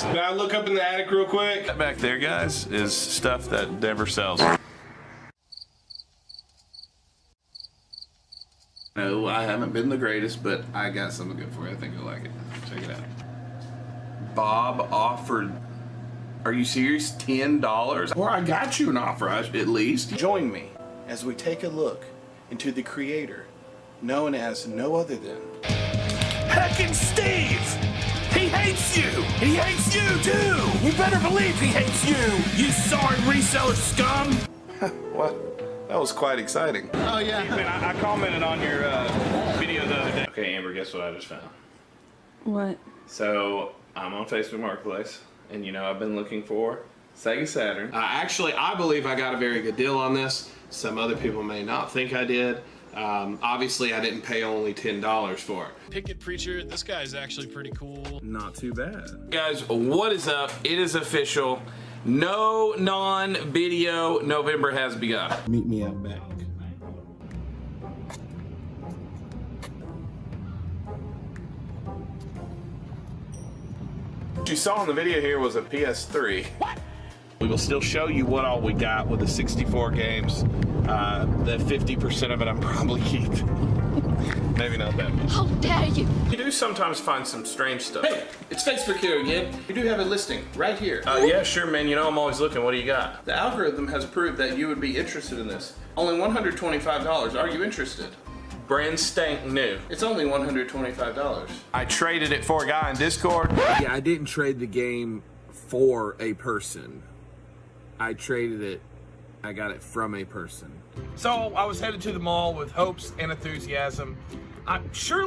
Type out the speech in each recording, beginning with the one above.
guys. Can I look up in the attic real quick? That back there, guys, is stuff that never sells. No, I haven't been the greatest, but I got something good for you. I think you'll like it. Check it out. Bob offered, are you serious? $10? Or I got you an offer, at least. Join me as we take a look into the creator, known as no other than Heckin' Steve! He hates you! He hates you too! You better believe he hates you! You sorry reseller scum! Well, that was quite exciting. Oh, yeah. I commented on your video the other day. Okay, Amber, guess what I just found? What? So, I'm on Facebook Marketplace, and you know I've been looking for Sega Saturn. Actually, I believe I got a very good deal on this. Some other people may not think I did. Obviously, I didn't pay only $10 for it. Picket Preacher, this guy's actually pretty cool. Not too bad. Guys, what is up? It is official. No non-video November has begun. Meet me out back. What you saw in the video here was a PS3. What? We will still show you what all we got with the 64 games. The 50% of it I'm probably keeping. Maybe not that much. How dare you! You do sometimes find some strange stuff. Hey, it's Facebook here again. We do have a listing right here. Yeah, sure, man. You know I'm always looking. What do you got? The algorithm has proved that you would be interested in this. Only $125. Are you interested? Brand stank new. It's only $125. I traded it for a guy in Discord. Yeah, I didn't trade the game for a person. I traded it. I got it from a person. So I was headed to the mall with hopes and enthusiasm. I'm sure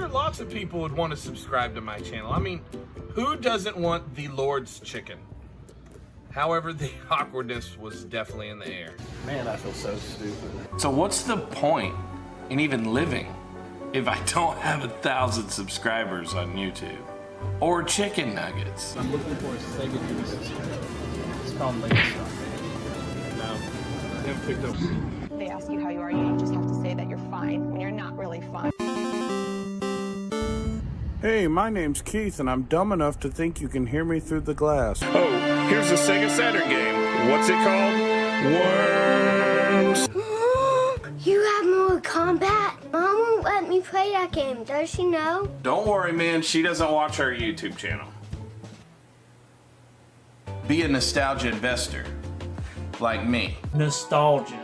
lots of people would want to subscribe to my channel. I mean, who doesn't want the Lord's chicken? However, the awkwardness was definitely in the air. Man, I feel so stupid. So what's the point in even living if I don't have 1,000 subscribers on YouTube? Or chicken nuggets? I'm looking for a Sega Genesis. It's called Lady Star. No, I haven't picked up. They ask you how you are, you just have to say that you're fine when you're not really fine. Hey, my name's Keith, and I'm dumb enough to think you can hear me through the glass. Oh, here's a Sega Saturn game. What's it called? Worms. You have Mortal Kombat? Mom won't let me play that game. Does she know? Don't worry, man. She doesn't watch our YouTube channel. Be a nostalgia investor, like me. Nostalgia.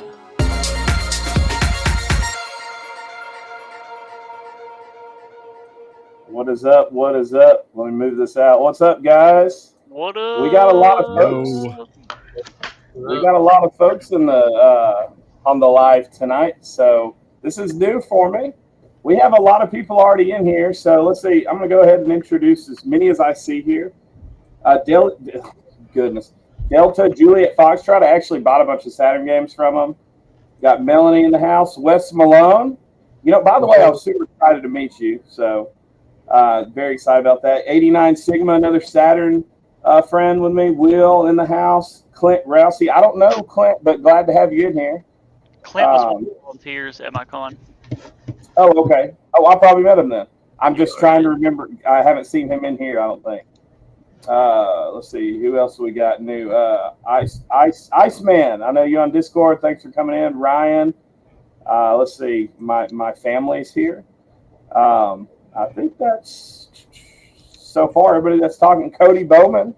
What is up? What is up? Let me move this out. What's up, guys? What up? We got a lot of folks. We got a lot of folks in the on the live tonight, so this is new for me. We have a lot of people already in here, so let's see. I'm going to go ahead and introduce as many as I see here. Goodness. Delta, Juliet Foxtrot. I actually bought a bunch of Saturn games from them. Got Melanie in the house. Wes Malone. You know, by the way, I was super excited to meet you, so very excited about that. 89 Sigma, another Saturn friend with me. Will in the house. Clint Rousey. I don't know Clint, but glad to have you in here. Clint was one of the volunteers at my con. Oh, okay. Oh, I probably met him then. I'm just trying to remember. I haven't seen him in here, I don't think. Let's see. Who else we got new? Iceman. I know you on Discord. Thanks for coming in. Ryan. Let's see. My family's here. I think that's so far everybody that's talking. Cody Bowman.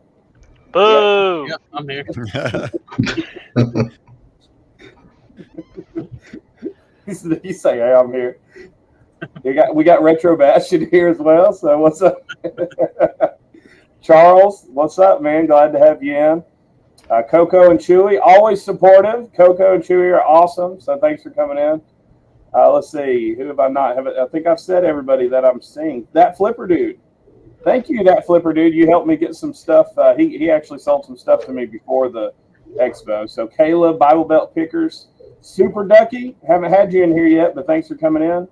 Boo! Yeah, I'm here. You say, hey, I'm here. We got Retro Bash in here as well. So what's up? Charles, what's up, man? Glad to have you in. Coco and Chewy, always supportive. Coco and Chewy are awesome. So thanks for coming in. Let's see. Who have I not? I think I've said everybody that I'm seeing. That Flipper Dude. Thank you, That Flipper Dude. You helped me get some stuff. He actually sold some stuff to me before the expo. So Caleb, Bible Belt Pickers. Super Ducky, haven't had you in here yet, but thanks for coming in.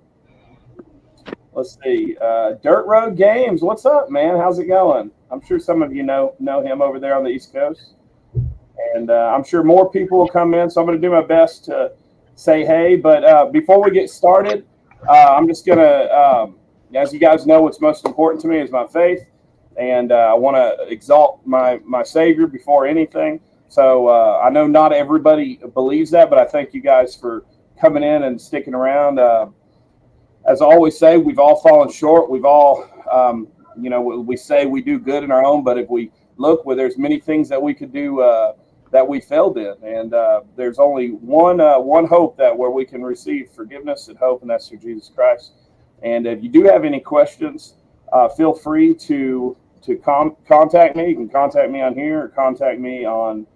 Let's see. Dirt Road Games, what's up, man? How's it going? I'm sure some of you know him over there on the East Coast. And I'm sure more people will come in, so I'm going to do my best to say hey. But before we get started, I'm just going to, as you guys know, what's most important to me is my faith. and I want to exalt my Savior before anything. So I know not everybody believes that, but I thank you guys for coming in and sticking around. As I always say, we've all fallen short. We've all, we say we do good in our own, but if we look, where there's many things that we could do that we failed in, and there's only one hope that where we can receive forgiveness and hope, and that's through Jesus Christ. And if you do have any questions, feel free to contact me. You can contact me on here, or contact me on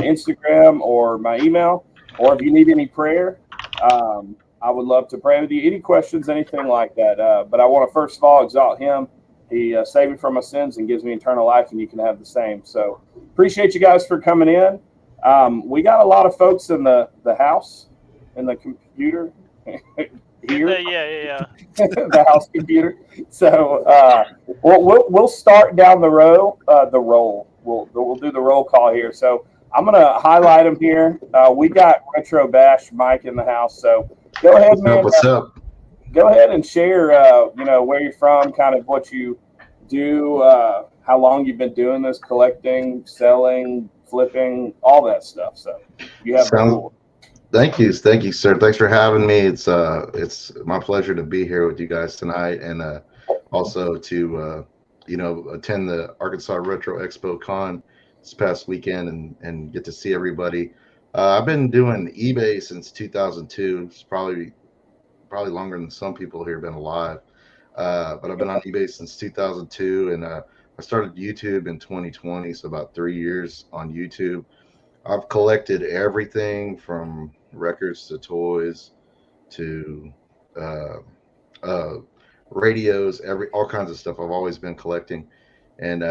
Instagram or my email. Or if you need any prayer, I would love to pray with you. Any questions, anything like that. But I want to first of all exalt him. He saved me from my sins and gives me eternal life, and you can have the same. So appreciate you guys for coming in. We got a lot of folks in the house, in the computer here. Yeah. The house computer. So we'll start down the row. We'll do the roll call here. So I'm gonna highlight them here. We got Retro Bash Mike in the house. So go ahead, man. What's up? Go ahead and share. Where you're from, kind of what you do, how long you've been doing this, collecting, selling, flipping, all that stuff. So you have the floor. Thank you, sir. Thanks for having me. It's my pleasure to be here with you guys tonight, and also to attend the Arkansas Retro Expo Con this past weekend and get to see everybody. I've been doing eBay since 2002. It's probably longer than some people here have been alive. But I've been on eBay since 2002, and I started YouTube in 2020, so about 3 years on YouTube. I've collected everything from records to toys to radios, all kinds of stuff. I've always been collecting, and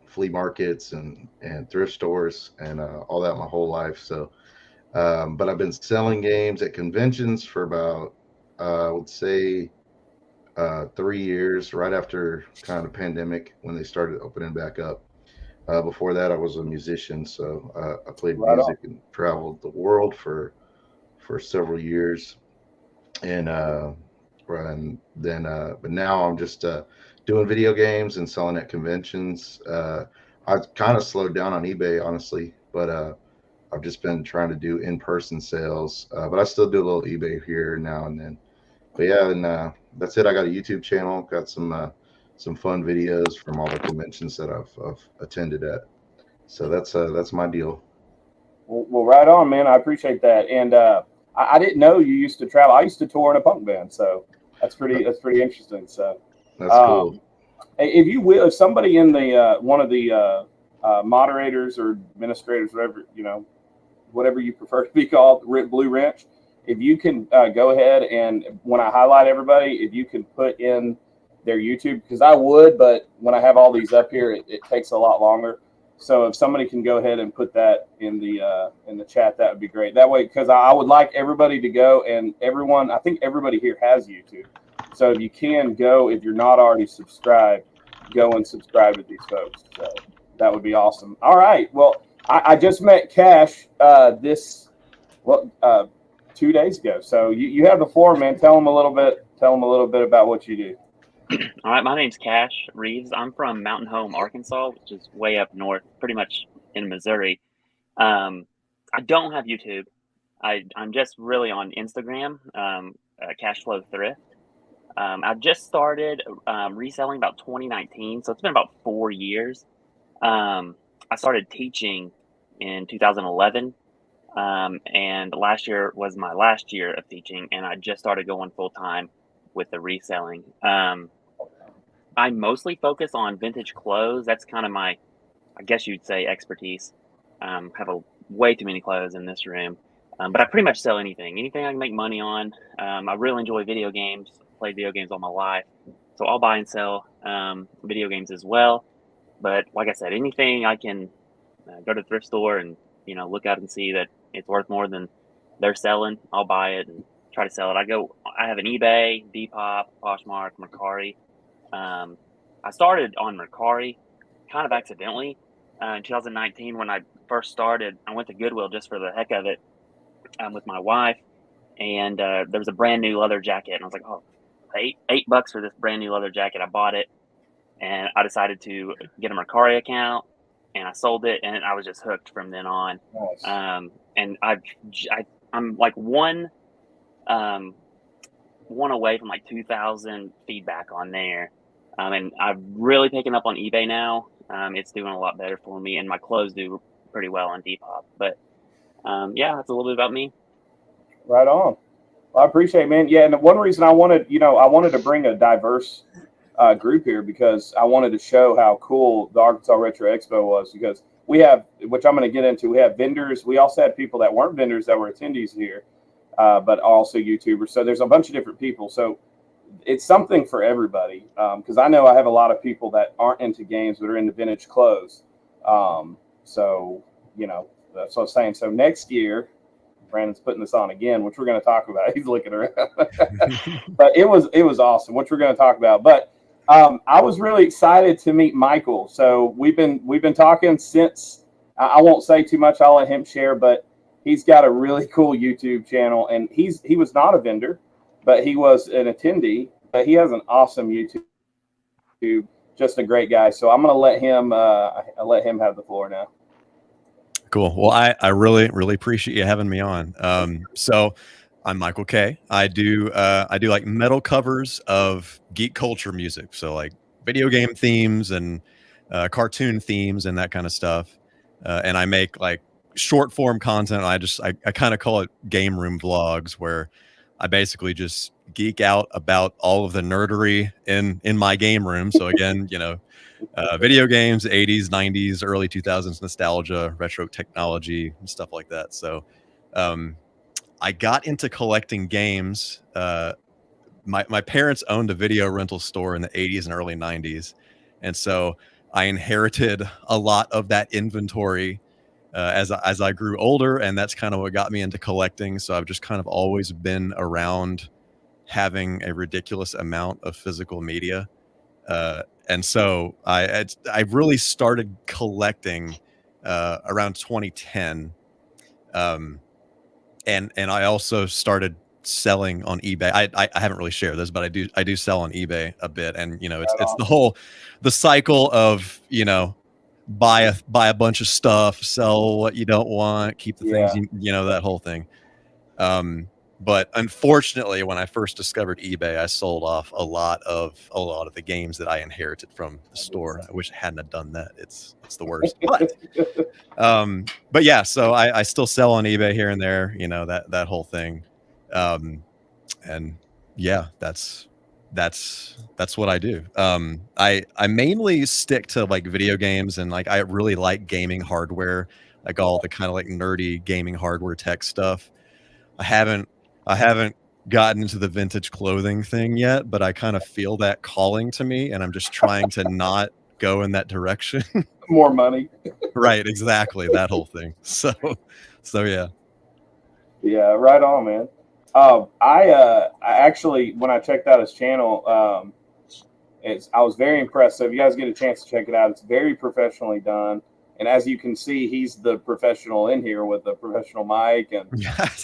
flea markets and thrift stores and all that my whole life. So, but I've been selling games at conventions for about I would say 3 years, right after kind of pandemic when they started opening back up. Before that, I was a musician, so I played music and traveled the world for several years, and but now I'm just doing video games and selling at conventions. I've kind of slowed down on eBay, honestly, but I've just been trying to do in-person sales. But I still do a little eBay here now and then. But yeah, and that's it. I got a YouTube channel. Got some fun videos from all the conventions that I've attended at. So that's my deal. Well, right on, man. I appreciate that. And I didn't know you used to travel. I used to tour in a punk band, so that's pretty interesting. So that's cool. If somebody in the one of the moderators or administrators, whatever you prefer to be called, Blue Wrench, if you can go ahead and when I highlight everybody, if you can put in their YouTube, because I would, but when I have all these up here, it takes a lot longer. So if somebody can go ahead and put that in the chat, that would be great. That way, because I would like everybody to go, and everyone, I think everybody here has YouTube. So if you can go, if you're not already subscribed, go and subscribe to these folks. So that would be awesome. All right. Well, I just met Cash 2 days ago. So you have the floor, man. Tell them a little bit about what you do. All right, my name's Cash Reeves. I'm from Mountain Home, Arkansas, which is way up north, pretty much in Missouri. I don't have YouTube. I'm just really on Instagram, Cashflow Thrift. I just started reselling about 2019, so it's been about 4 years. I started teaching in 2011, and last year was my last year of teaching, and I just started going full-time with the reselling. I mostly focus on vintage clothes. That's kind of my, I guess you'd say, expertise. Have way too many clothes in this room, but I pretty much sell anything I can make money on. I really enjoy video games. Played video games all my life, so I'll buy and sell video games as well. But like I said, anything I can go to the thrift store and look at and see that it's worth more than they're selling, I'll buy it and try to sell it. I have an eBay, Depop, Poshmark, Mercari. I started on Mercari kind of accidentally in 2019 when I first started. I went to Goodwill just for the heck of it with my wife, and there was a brand new leather jacket, and I was like, oh, $8 for this brand new leather jacket. I bought it, and I decided to get a Mercari account, and I sold it, and I was just hooked from then on. Nice. And I'm like one away from like 2,000 feedback on there, and I've really taken up on eBay now. It's doing a lot better for me, and my clothes do pretty well on Depop. But yeah, that's a little bit about me. Right on. Well, I appreciate it, man. Yeah, and one reason I wanted to bring a diverse group here, because I wanted to show how cool the Arkansas Retro Expo was, because we have, which I'm going to get into, we have vendors. We also had people that weren't vendors that were attendees here, but also YouTubers. So there's a bunch of different people. So it's something for everybody, because I know I have a lot of people that aren't into games but are into vintage clothes. So, that's what I'm saying. So next year, Brandon's putting this on again, which we're going to talk about. He's looking around, but it was awesome, which we're going to talk about. But I was really excited to meet Michael. So we've been talking since. I won't say too much. I'll let him share. But he's got a really cool YouTube channel, and he was not a vendor, but he was an attendee. But he has an awesome YouTube. Just a great guy. So I'm going to let him. I'll let him have the floor now. Cool. Well, I really, really appreciate you having me on. So I'm Michael K. I do like metal covers of geek culture music. So like video game themes and cartoon themes and that kind of stuff. And I make like short form content. I kind of call it game room vlogs, where I basically just geek out about all of the nerdery in my game room. So again, video games, 80s, 90s, early 2000s nostalgia, retro technology, and stuff like that. So I got into collecting games. My parents owned a video rental store in the 80s and early 90s. And so I inherited a lot of that inventory as I grew older. And that's kind of what got me into collecting. So I've just kind of always been around having a ridiculous amount of physical media. And so I really started collecting around 2010, and I also started selling on eBay. I haven't really shared this, but I do sell on eBay a bit, and it's the cycle of buy a bunch of stuff, sell what you don't want, keep the things that whole thing. But unfortunately, when I first discovered eBay, I sold off a lot of the games that I inherited from the store. I wish I hadn't have done that. It's the worst. But yeah, so I still sell on eBay here and there, that whole thing. And yeah, that's what I do. I mainly stick to like video games, and like I really like gaming hardware, like all the kind of like nerdy gaming hardware tech stuff. I haven't gotten into the vintage clothing thing yet, but I kind of feel that calling to me, and I'm just trying to not go in that direction. More money. Right, exactly, that whole thing. So yeah. Yeah, right on, man. I actually, when I checked out his channel, I was very impressed. So if you guys get a chance to check it out, it's very professionally done. And as you can see, he's the professional in here with the professional mic and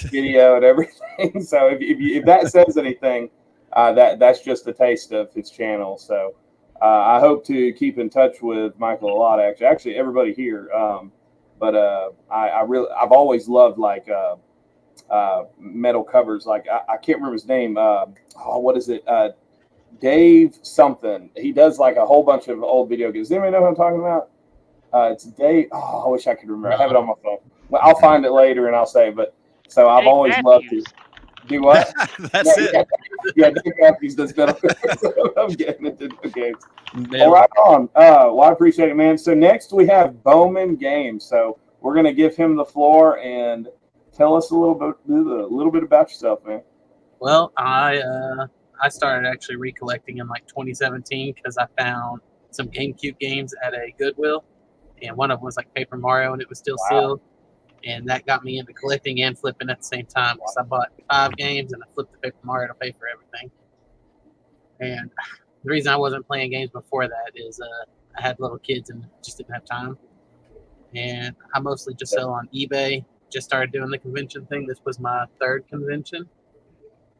video and everything. So if that says anything, that's just a taste of his channel. So I hope to keep in touch with Michael a lot. Actually, everybody here. But I've always loved like metal covers. Like I can't remember his name. What is it? Dave something. He does like a whole bunch of old video games. Does anybody know what I'm talking about? It's Dave. Oh, I wish I could remember. I have it on my phone. Well, I'll find it later and I'll say. But so I've always loved to do what? That's it. Yeah, Dave Matthews does better. I'm getting into the games. All right, on. Well, I appreciate it, man. So next we have Bowman Games. So we're gonna give him the floor and tell us a little bit about yourself, man. Well, I started actually recollecting in like 2017 because I found some GameCube games at a Goodwill. And one of them was like Paper Mario, and it was still sealed. And that got me into collecting and flipping at the same time. Because I bought 5 games and I flipped the Paper Mario to pay for everything. And the reason I wasn't playing games before that is I had little kids and just didn't have time. And I mostly just sell on eBay. Just started doing the convention thing. This was my 3rd convention.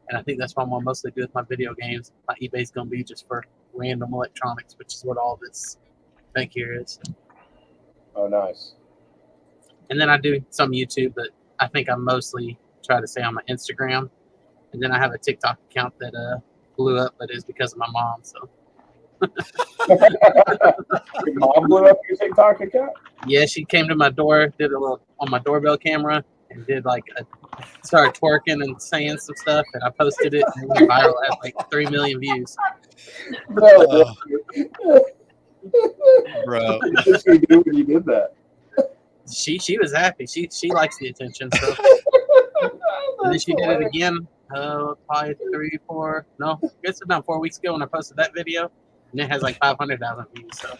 And I think that's what I'm going to mostly do with my video games. My eBay's going to be just for random electronics, which is what all this thing here is. Oh, nice. And then I do some YouTube, but I think I mostly try to stay on my Instagram. And then I have a TikTok account that blew up, but it's because of my mom. So. Your mom blew up your TikTok account? Yeah, she came to my door, did a little on my doorbell camera, and did started twerking and saying some stuff, and I posted it, and it went viral. It had like 3 million views. No. Bro. What did she do when you did that? She was happy. She likes the attention. So. And then she did it again. Probably 3, 4. No, I guess about 4 weeks ago when I posted that video, and it has like 500,000 views. So.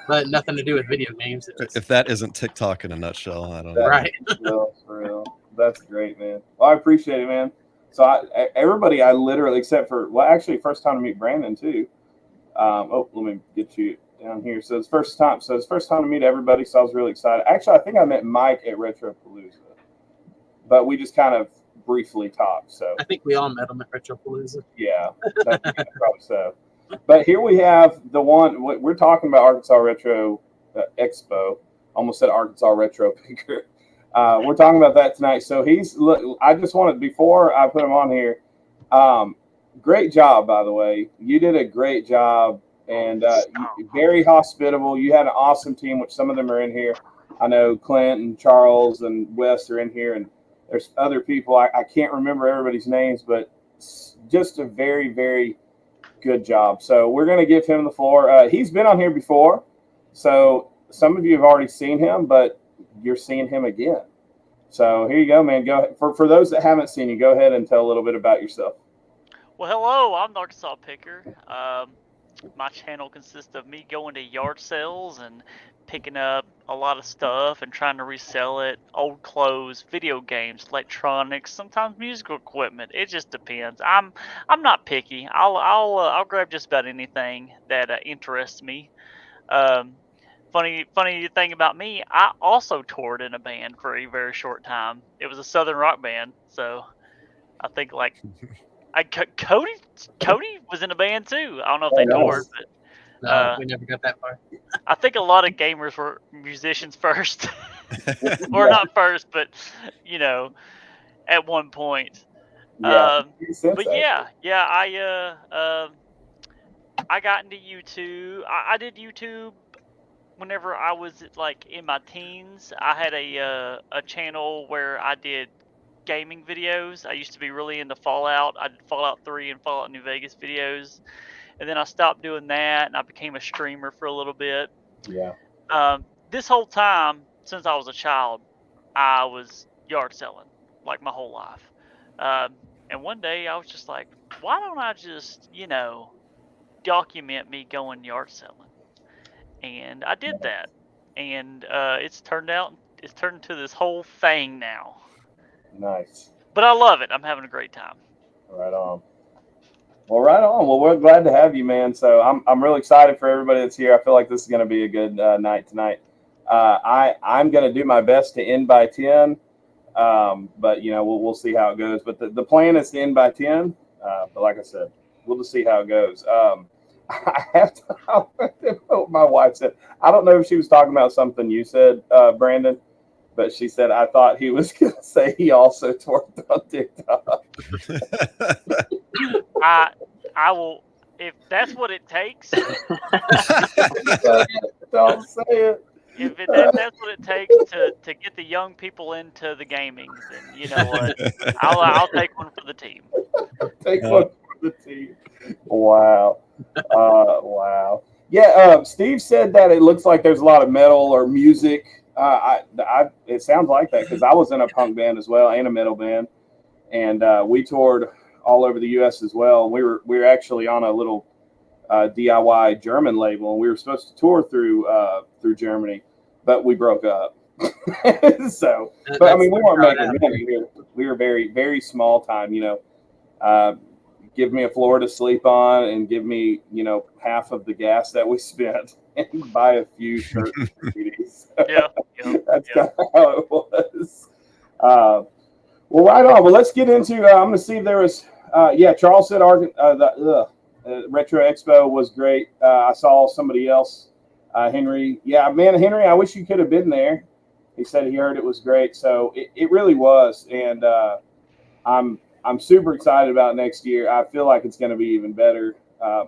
But nothing to do with video games. If that isn't TikTok in a nutshell, I don't know. Right. For real. That's great, man. Well, I appreciate it, man. So everybody, I literally, except for, well, actually, first time to meet Brandon too. Let me get you down here. So it's first time to meet everybody. So I was really excited. Actually, I think I met Mike at Retropalooza, but we just kind of briefly talked. So I think we all met him at Retropalooza. Yeah, probably so. But here we have the one we're talking about, Arkansas Retro Expo. Almost said Arkansas Retro Picker. We're talking about that tonight. So I just wanted, before I put him on here, great job, by the way. You did a great job, and very hospitable. You had an awesome team, which some of them are in here. I know Clint and Charles and Wes are in here, and there's other people. I can't remember everybody's names, but just a very, very good job. So we're going to give him the floor. He's been on here before, so some of you have already seen him, but you're seeing him again. So here you go, man. Go for those that haven't seen you, go ahead and tell a little bit about yourself. Well, hello, I'm the Arkansas Picker. My channel consists of me going to yard sales and picking up a lot of stuff and trying to resell it. Old clothes, video games, electronics, sometimes musical equipment. It just depends. I'm not picky. I'll grab just about anything that interests me. Funny thing about me, I also toured in a band for a very short time. It was a southern rock band, so I think Cody was in a band too. I don't know if they toured, but no, we never got that far. I think a lot of gamers were musicians first, or not first, but at one point. Yeah, but I got into YouTube. I did YouTube whenever I was in my teens. I had a channel where I did gaming videos. I used to be really into Fallout. I did Fallout 3 and Fallout New Vegas videos, and then I stopped doing that, and I became a streamer for a little bit. Yeah. This whole time, since I was a child, I was yard selling my whole life. And one day I was just like, why don't I just document me going yard selling? And I did that, and it's turned into this whole thing now. Nice. But I love it. I'm having a great time. Right on. Well, right on. Well, we're glad to have you, man. So I'm really excited for everybody that's here. I feel like this is going to be a good night tonight. I'm going to do my best to end by 10, but we'll see how it goes. But the plan is to end by 10. But like I said, we'll just see how it goes. I have to. My wife said, I don't know if she was talking about something you said, Brandon, but she said, I thought he was going to say he also twerked on TikTok. I will, if that's what it takes. Don't say it. If that's what it takes to get the young people into the gaming, then you know what? I'll take one for the team. Take one for the team. Wow. Wow. Yeah, Steve said that it looks like there's a lot of metal or music. It sounds like that because I was in a punk band as well and a metal band, and we toured all over the U.S. as well. We were actually on a little DIY German label, and we were supposed to tour through Germany, but we broke up. So, but I mean, we weren't making money. We were very, very small time. Give me a floor to sleep on, and give me half of the gas that we spent, and buy a few shirts and CDs. Yeah, that's kind of how it was. Well, right on. Well, let's get into. I'm going to see if there was. Yeah, Charles said Retro Expo was great. I saw somebody else, Henry. Yeah, man, Henry, I wish you could have been there. He said he heard it was great. So it really was. And I'm super excited about next year. I feel like it's going to be even better.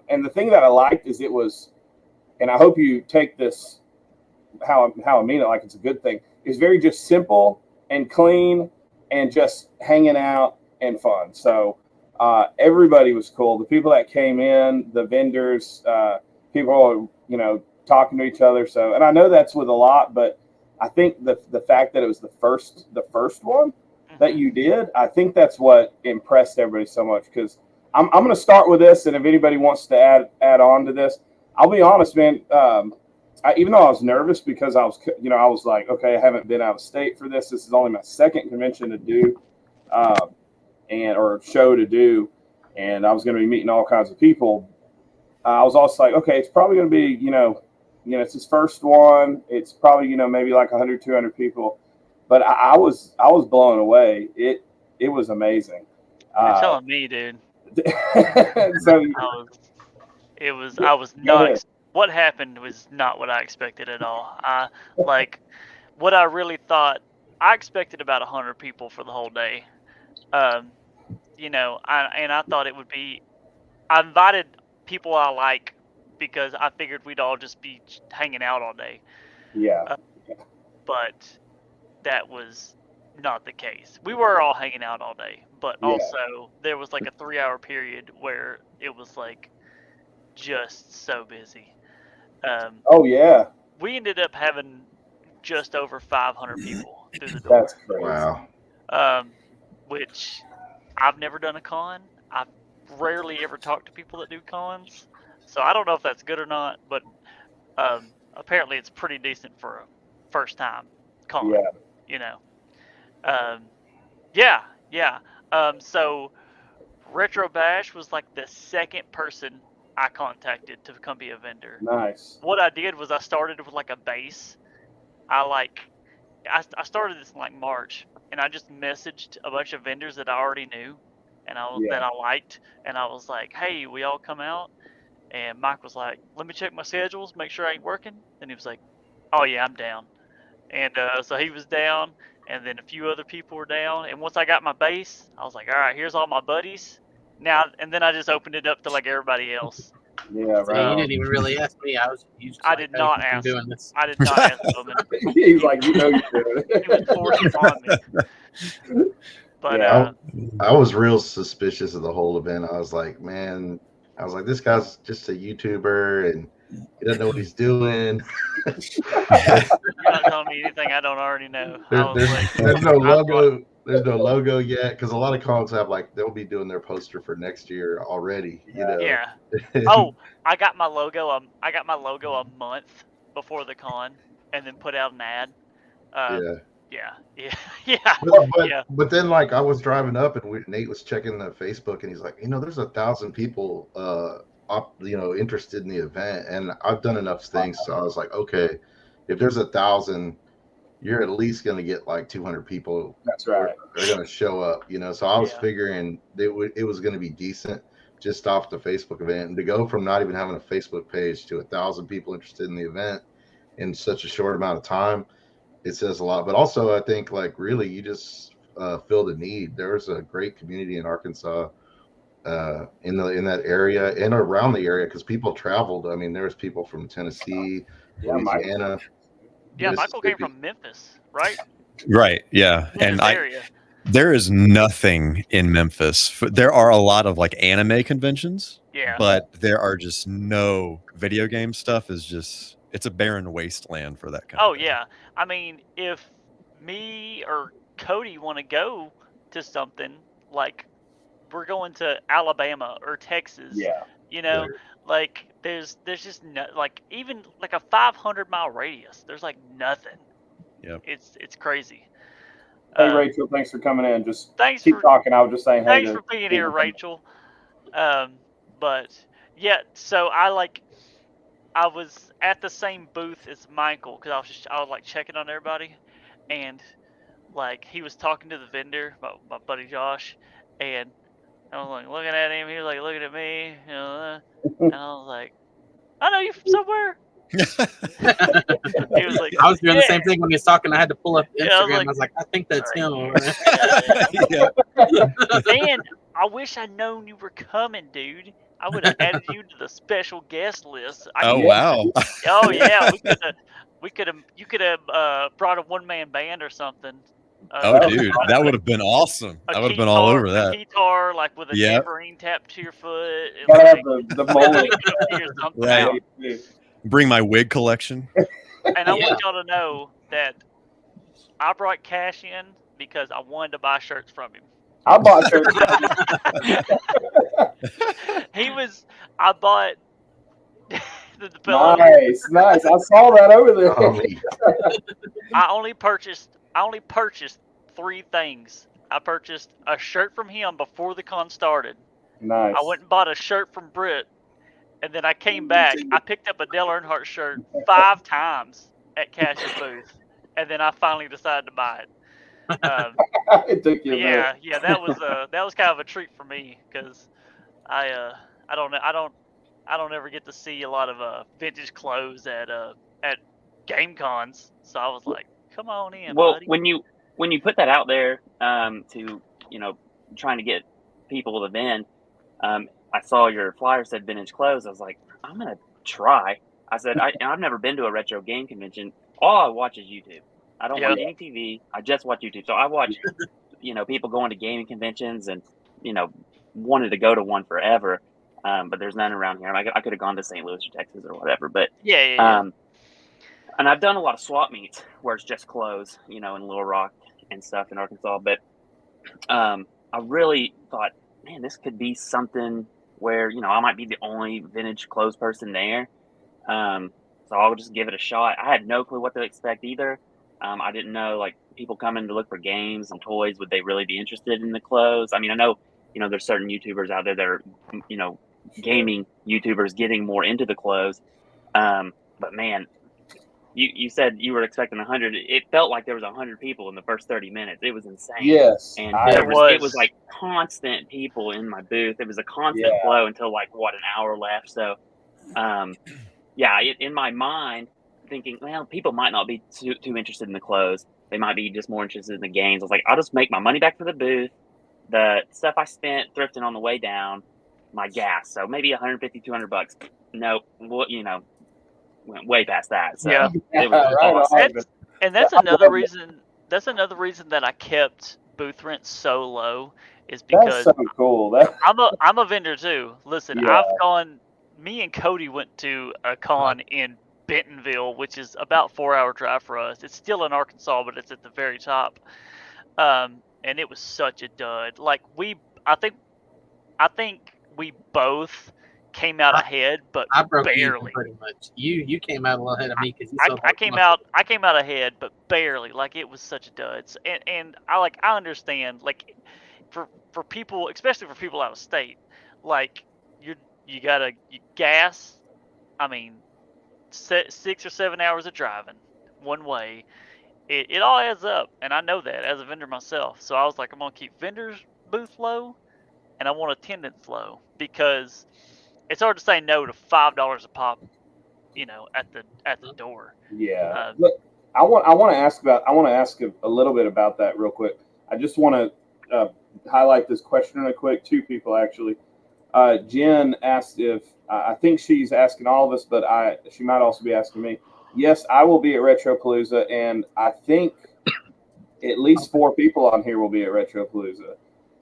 And the thing that I liked is it was, and I hope you take this how I mean it, like it's a good thing. It's very just simple and clean and just hanging out and fun. So everybody was cool. The people that came in, the vendors, people, talking to each other. So, and I know that's with a lot, but I think the fact that it was the first one that you did, I think that's what impressed everybody so much. Because I'm going to start with this, and if anybody wants to add on to this, I'll be honest, man. Even though I was nervous because I was like, okay, I haven't been out of state for this. This is only my second convention to do, or show to do, and I was going to be meeting all kinds of people. I was also like, okay, it's probably going to be, it's his first one. It's probably, maybe like 100, 200 people. But I was blown away. It was amazing. You're telling me, dude. So I was not. What happened was not what I expected at all. What I really thought. I expected about 100 people for the whole day. I thought it would be. I invited people I like because I figured we'd all just be hanging out all day. Yeah. But that was not the case. We were all hanging out all day, but also there was like a 3-hour period where it was like just so busy. Oh yeah. We ended up having just over 500 people through the door. That's crazy. Wow. Which I've never done a con. I've rarely ever talked to people that do cons, so I don't know if that's good or not. But apparently, it's pretty decent for a first time con. Yeah. So Retro Bash was like the second person I contacted to come be a vendor. Nice. What I did was I started with like a base. I started this in like March, and I just messaged a bunch of vendors that I already knew, and that I liked, and I was like, "Hey, we all come out?" And Mike was like, "Let me check my schedules, make sure I ain't working." And he was like, "Oh yeah, I'm down." And so he was down, and then a few other people were down. And once I got my base, I was like, "All right, here's all my buddies." Now, and then I just opened it up to like everybody else. Yeah, right. Yeah, you didn't even really ask me. I did not ask. Doing this. I did not ask him. He's like, you're doing it. He was forced upon me. But I was real suspicious of the whole event. I was like, this guy's just a YouTuber and he doesn't know what he's doing. You're not telling me anything I don't already know. There's no logo. There's no logo yet because a lot of cons have they'll be doing their poster for next year already. Yeah. Oh, I got my logo. I got my logo a month before the con, and then put out an ad. Yeah. But then I was driving up and Nate was checking the Facebook and he's like, there's 1,000 people, interested in the event, and I've done enough things, so I was like, okay, if there's 1,000. You're at least going to get 200 people. That's right. They're going to show up, So I was figuring it was going to be decent just off the Facebook event. And to go from not even having a Facebook page to 1,000 people interested in the event in such a short amount of time, it says a lot. But also, I think really you just filled a need. There's a great community in Arkansas in that area and around the area because people traveled. I mean, there was people from Tennessee, Louisiana. Yeah, Michael came from Memphis, right? Right. Yeah. And there is nothing in Memphis. There are a lot of anime conventions. Yeah. But there are just no video game stuff. It's a barren wasteland for that kind of thing. Yeah. I mean, if me or Cody want to go to something we're going to Alabama or Texas. Yeah. There's just no, even a 500-mile radius. There's nothing. Yep. It's crazy. Hey Rachel, thanks for coming in. Just thanks keep for talking. I was just saying. Thanks for being here, Rachel. But yeah, so I was at the same booth as Michael because I was checking on everybody, and he was talking to the vendor, my buddy Josh, and I was like looking at him. He was like looking at me. You know, and I was like, I know you from somewhere. He was like, I was doing the same thing when he was talking. I had to pull up Instagram. Yeah, I was I was like, I think that's him over there. Man, I wish I'd known you were coming, dude. I would have added you to the special guest list. Wow. Oh yeah, you could have brought a one-man band or something. Oh, dude, that would have been awesome. I would have been all over that. A guitar, like with a Yep. tambourine tapped to your foot. The mullet. Right. Bring my wig collection. And I want y'all to know that I brought cash in because I wanted to buy shirts from him. I bought shirts. I bought the pillow. Nice. I saw that over there. I only purchased 3 things. I purchased a shirt from him before the con started. Nice. I went and bought a shirt from Britt, and then I came back. I picked up a Dale Earnhardt shirt 5 times at Cash's booth, and then I finally decided to buy it. It took you a minute. Yeah, that was kind of a treat for me because I don't ever get to see a lot of vintage clothes at game cons, so I was like, come on in, Well, buddy. when you put that out there to trying to get people to vend, I saw your flyer said vintage clothes. I was like, I'm gonna try. I said I've never been to a retro game convention. All I watch is YouTube. I don't watch any TV. I just watch YouTube. So I watch people going to gaming conventions and wanted to go to one forever, but there's none around here. I could have gone to St. Louis or Texas or whatever, but and I've done a lot of swap meets where it's just clothes, in Little Rock and stuff in Arkansas. But I really thought, man, this could be something where I might be the only vintage clothes person there. So I'll just give it a shot. I had no clue what to expect either. I didn't know, like, people coming to look for games and toys, would they really be interested in the clothes? I mean, I know, there's certain YouTubers out there that are, gaming YouTubers getting more into the clothes. But man, you said you were expecting 100. It felt like there was 100 people in the first 30 minutes. It was insane. Yes. And it was like constant people in my booth. It was a constant flow until like an hour left. So, in my mind, thinking, well, people might not be too interested in the clothes. They might be just more interested in the games. I was like, I'll just make my money back for the booth. The stuff I spent thrifting on the way down, my gas. So maybe $150, $200. Nope. Well, went way past that. So it was awesome. That's another reason. That's another reason that I kept booth rent so low is because that's so cool. I'm a vendor too. Listen, me and Cody went to a con in Bentonville, which is about 4-hour drive for us. It's still in Arkansas, but it's at the very top. And it was such a dud. Like I think we both came out ahead, but I broke barely. Pretty much. You came out a little ahead of me because I came out ahead, but barely. Like, it was such a dud. And I understand, like, for people, especially for people out of state, like, you gotta gas. I mean, 6 or 7 hours of driving one way. It all adds up, and I know that as a vendor myself. So I was like, I'm gonna keep vendors booth low, and I want attendance low because it's hard to say no to $5 a pop, at the door. Yeah. Look, I want to ask a little bit about that real quick. I just want to highlight this question real quick. 2 people actually. Jen asked if I think she's asking all of us, but she might also be asking me. Yes, I will be at Retropalooza, and I think at least 4 people on here will be at Retropalooza.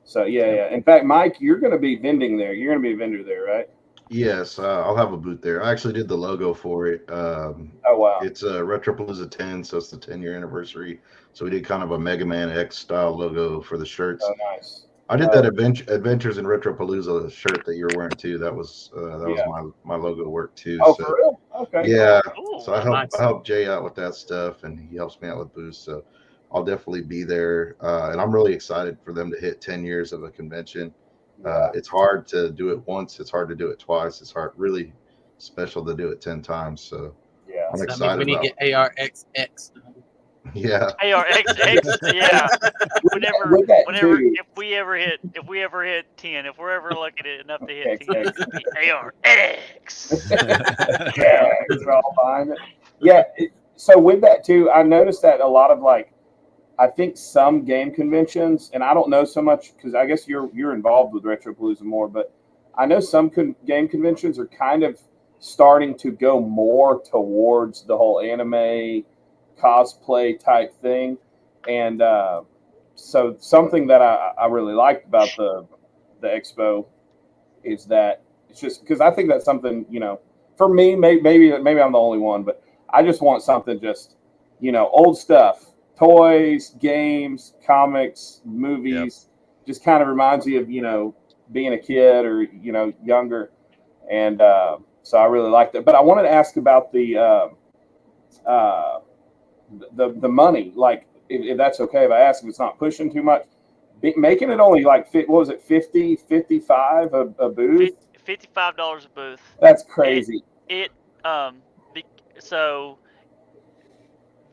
So yeah. In fact, Mike, you're going to be vending there. You're going to be a vendor there, right? Yes, I'll have a booth there. I actually did the logo for it. Oh, wow. It's Retropalooza 10, so it's the 10-year anniversary. So we did kind of a Mega Man X style logo for the shirts. Oh, nice. I did that Adventures in Retropalooza shirt that you're wearing too. That was my logo work too. Oh, for real? Okay. Yeah. Cool. So I help Jay out with that stuff, and he helps me out with booths. So I'll definitely be there, and I'm really excited for them to hit 10 years of a convention. It's hard to do it once. It's hard to do it twice. It's really special to do it 10 times. So I'm excited. We need to get ARXX. Yeah. ARXX, yeah. Whenever, With that whenever, too. if we ever hit 10, if we're ever lucky enough to hit 10, XX. it's gonna be ARX. Yeah, we're all behind it. Yeah. So with that too, I noticed that a lot of like, I think some game conventions, and I don't know so much because I guess you're involved with Retropalooza more, but I know some game conventions are kind of starting to go more towards the whole anime cosplay type thing, and so something that I really liked about the expo is that it's just because I think that's something, for me, maybe I'm the only one, but I just want something just, old stuff, toys, games, comics, movies, just kind of reminds you of, being a kid or, younger. And so I really liked it. But I wanted to ask about the money, like if that's okay if I ask, if it's not pushing too much. Making it only like, what was it, 50, 55 a booth? $55 a booth. That's crazy. So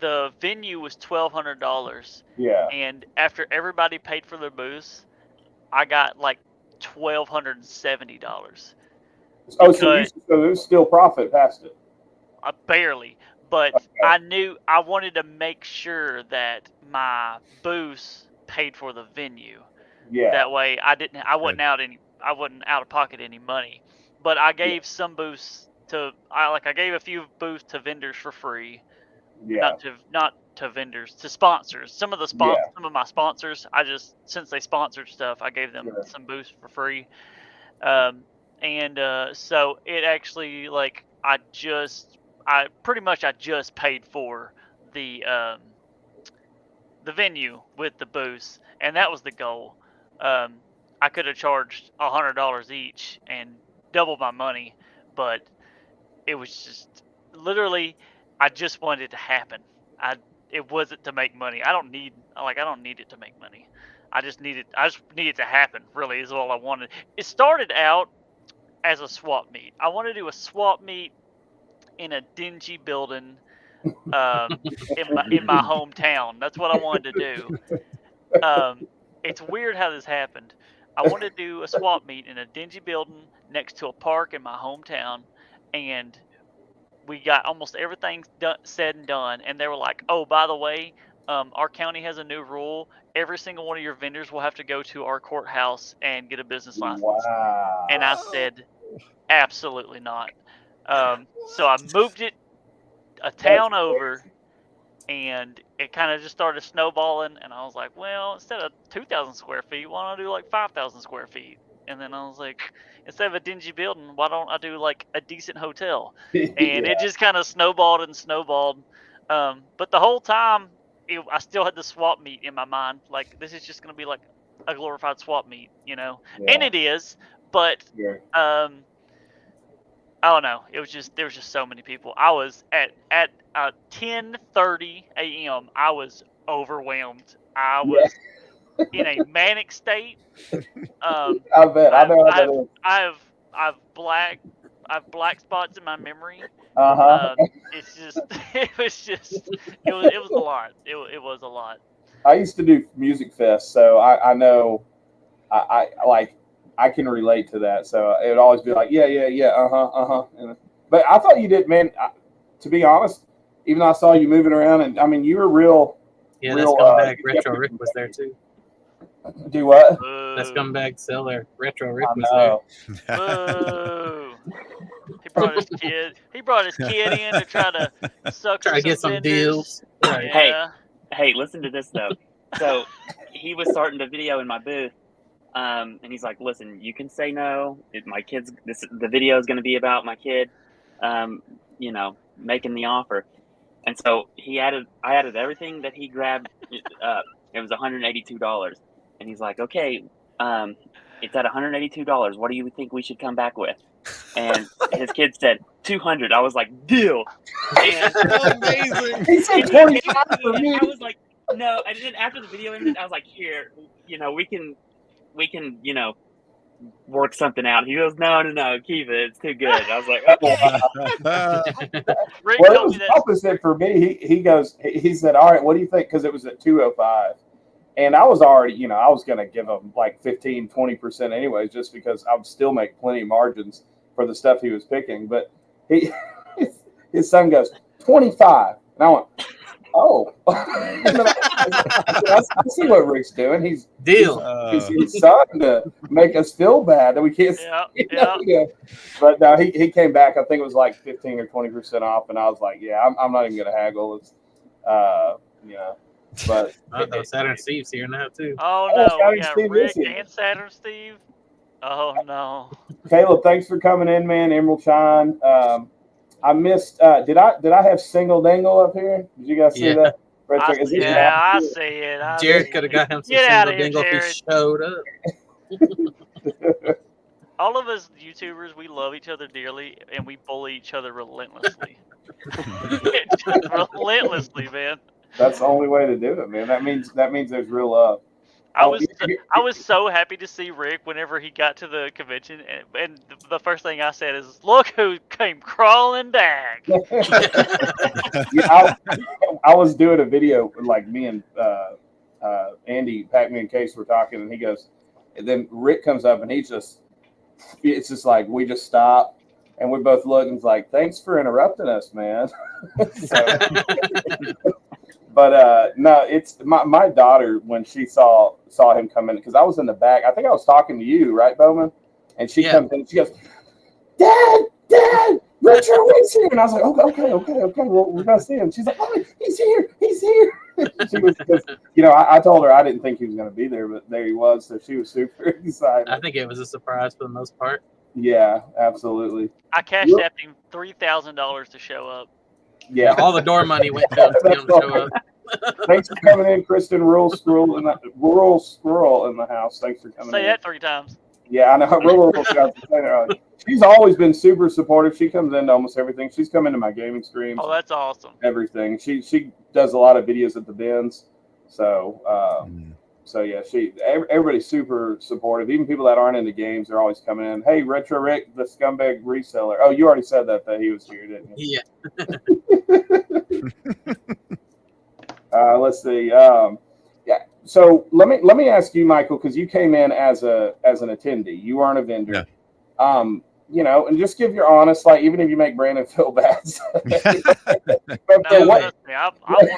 the venue was $1,200. Yeah. And after everybody paid for their booths, I got like $1,270. Oh, so it was still profit past it. Barely, but okay. I knew I wanted to make sure that my booths paid for the venue. Yeah. That way, I wasn't out of pocket any money. But I gave some booths I gave a few booths to vendors for free. Yeah. Not to vendors, to sponsors. Some of my sponsors, since they sponsored stuff, I gave them some booths for free. So it actually, like, I just paid for the venue with the booths, and that was the goal. I could have charged $100 each and doubled my money, but it was just literally, I just wanted it to happen. It wasn't to make money. I don't need it to make money. I just need it to happen. Really, is all I wanted. It started out as a swap meet. I wanted to do a swap meet in a dingy building in my hometown. That's what I wanted to do. It's weird how this happened. I wanted to do a swap meet in a dingy building next to a park in my hometown, and we got almost everything said and done. And they were like, "Oh, by the way, our county has a new rule. Every single one of your vendors will have to go to our courthouse and get a business license." Wow. And I said, absolutely not. So I moved it a town over, and it kind of just started snowballing. And I was like, well, instead of 2,000 square feet, why don't I do like 5,000 square feet? And then I was like, instead of a dingy building, why don't I do like a decent hotel? And it just kind of snowballed and snowballed. But the whole time, I still had the swap meet in my mind. Like, this is just going to be like a glorified swap meet, Yeah. And it is, but I don't know. There was just so many people. I was at 10:30 a.m. I was overwhelmed. I was in a manic state. I bet. I know how that is. I have black spots in my memory. It's just it was a lot. It was a lot. I used to do music fest, so I know I can relate to that. So it would always be like, yeah. But I thought you did, man. To be honest, even though I saw you moving around, and I mean, you were real. Yeah, that scumbag Retro Rick was there too. Do what? That scumbag seller Retro Rick was there. Boo. He brought his kid in to try to get some deals. Right. Hey, listen to this though. So he was starting the video in my booth. And he's like, listen, you can say no. The video is going to be about my kid, making the offer. And so I added everything that he grabbed. It was $182. And he's like, okay, it's at $182. What do you think we should come back with? And his kid said $200. I was like, deal. And amazing. He said 25 for me. I was like, no. And then after the video ended, I was like, here, we can, work something out. He goes, no, keep it. It's too good. I was like, okay. Rick Well, it told was me that. opposite for me. He said, all right, what do you think? Because it was at 205. And I was already, I was going to give him like 15, 20% anyways, just because I would still make plenty of margins for the stuff he was picking. But his son goes, 25. And I went, oh. I see what Rick's doing. He's trying to make us feel bad that we can't see. But no, he came back. I think it was like 15 or 20% off. And I was like, yeah, I'm not even going to haggle. It's, but Saturn Steve's here now too. Oh no, we got Steve Rick and Saturn Steve. Oh no. Caleb, thanks for coming in, man. Emerald Shine. I missed. Did I have Single Dangle up here? Did you guys see that? I see it. Jared could have got him some Single Dangle if he showed up. All of us YouTubers, we love each other dearly, and we bully each other relentlessly. Relentlessly, man. That's the only way to do it, man. That means there's real love. I was so happy to see Rick whenever he got to the convention, and the first thing I said is, "Look who came crawling back!" I was doing a video like me and Andy, Pac-Man, and Case were talking, and he goes, and then Rick comes up, and it's just like we just stop, and we both look, and it's like, "Thanks for interrupting us, man." But no, it's my daughter when she saw him come in, because I was in the back. I think I was talking to you, right, Bowman? And she comes in, she goes, Dad, Richard Rick's here. And I was like, okay. Well, we're gonna see him. She's like, oh, he's here. She was, I told her I didn't think he was gonna be there, but there he was. So she was super excited. I think it was a surprise for the most part. Yeah, absolutely. I cashed out him $3,000 to show up. Yeah, all the door money went to him to show up. Thanks for coming in, Kristen. Rural Squirrel in the house. Thanks for coming in. Say that 3 times. Yeah, I know. She's always been super supportive. She comes into almost everything. She's come into my gaming streams. Oh, that's awesome. Everything. She does a lot of videos at the bins. So yeah, everybody's super supportive. Even people that aren't into games are always coming in. Hey, Retro Rick, the scumbag reseller. Oh, you already said that he was here, didn't you? Yeah. Let's see. Yeah. So let me ask you, Michael, because you came in as an attendee. You aren't a vendor. Yeah. And just give your honest, like, even if you make Brandon feel bad. I want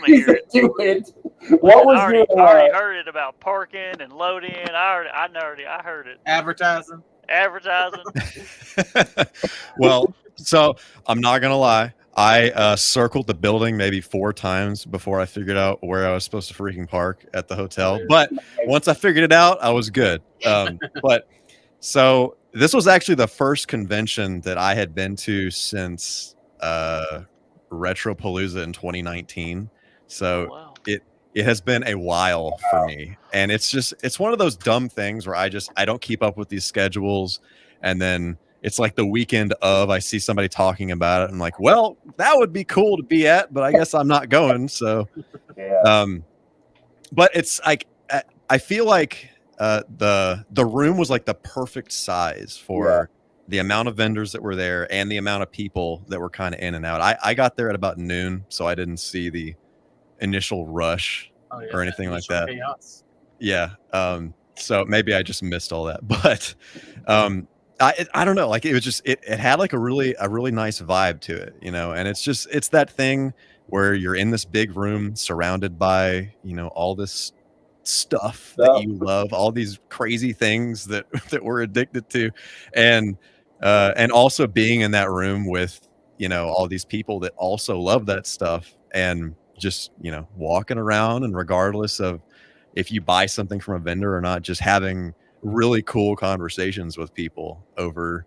to hear it. Do it. What was I already heard it about parking and loading. I heard it. Advertising. Well, so I'm not gonna lie. I circled the building maybe 4 times before I figured out where I was supposed to freaking park at the hotel. But once I figured it out, I was good. But so this was actually the first convention that I had been to since Retropalooza in 2019. So it has been a while for me. And it's one of those dumb things where I don't keep up with these schedules. And then it's like the weekend of, I see somebody talking about it. I'm like, well, that would be cool to be at, but I guess I'm not going. So, but it's like, I feel like the room was like the perfect size for the amount of vendors that were there and the amount of people that were kind of in and out. I got there at about noon, so I didn't see the initial rush or anything like that. Chaos. Yeah. So maybe I just missed all that, but I don't know. Like it was just it had like a really nice vibe to it, and it's that thing where you're in this big room surrounded by all this stuff that you love, all these crazy things that we're addicted to, and also being in that room with all these people that also love that stuff, and just walking around, and regardless of if you buy something from a vendor or not, just having really cool conversations with people over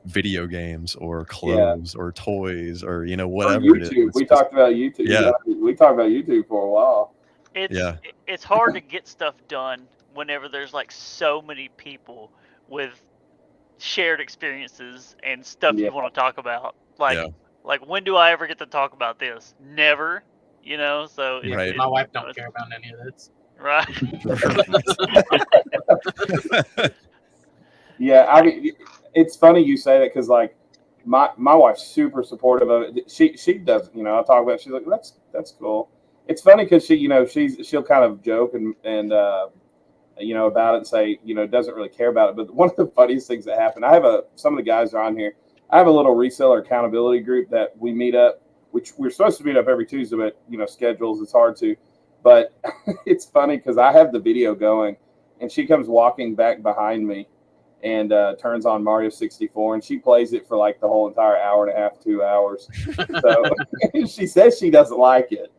video games or clothes or toys or whatever it is. We talked about YouTube. Yeah, we talked about YouTube for a while. It's hard to get stuff done whenever there's like so many people with shared experiences and stuff you want to talk about. Like when do I ever get to talk about this? Never. So my wife don't care about any of this. Right. Yeah, I mean, it's funny you say that because like my wife's super supportive of it. She doesn't, you know. I talk about it, she's like, that's cool. It's funny because she, you know, she'll kind of joke and you know, about it and say, you know, doesn't really care about it. But one of the funniest things that happened, I have some of the guys are on here. I have a little reseller accountability group that we meet up, which we're supposed to meet up every Tuesday, but you know, schedules, it's hard to. But it's funny because I have the video going, and she comes walking back behind me and turns on Mario 64, and she plays it for like the whole entire hour and a half, 2 hours. So she says she doesn't like it,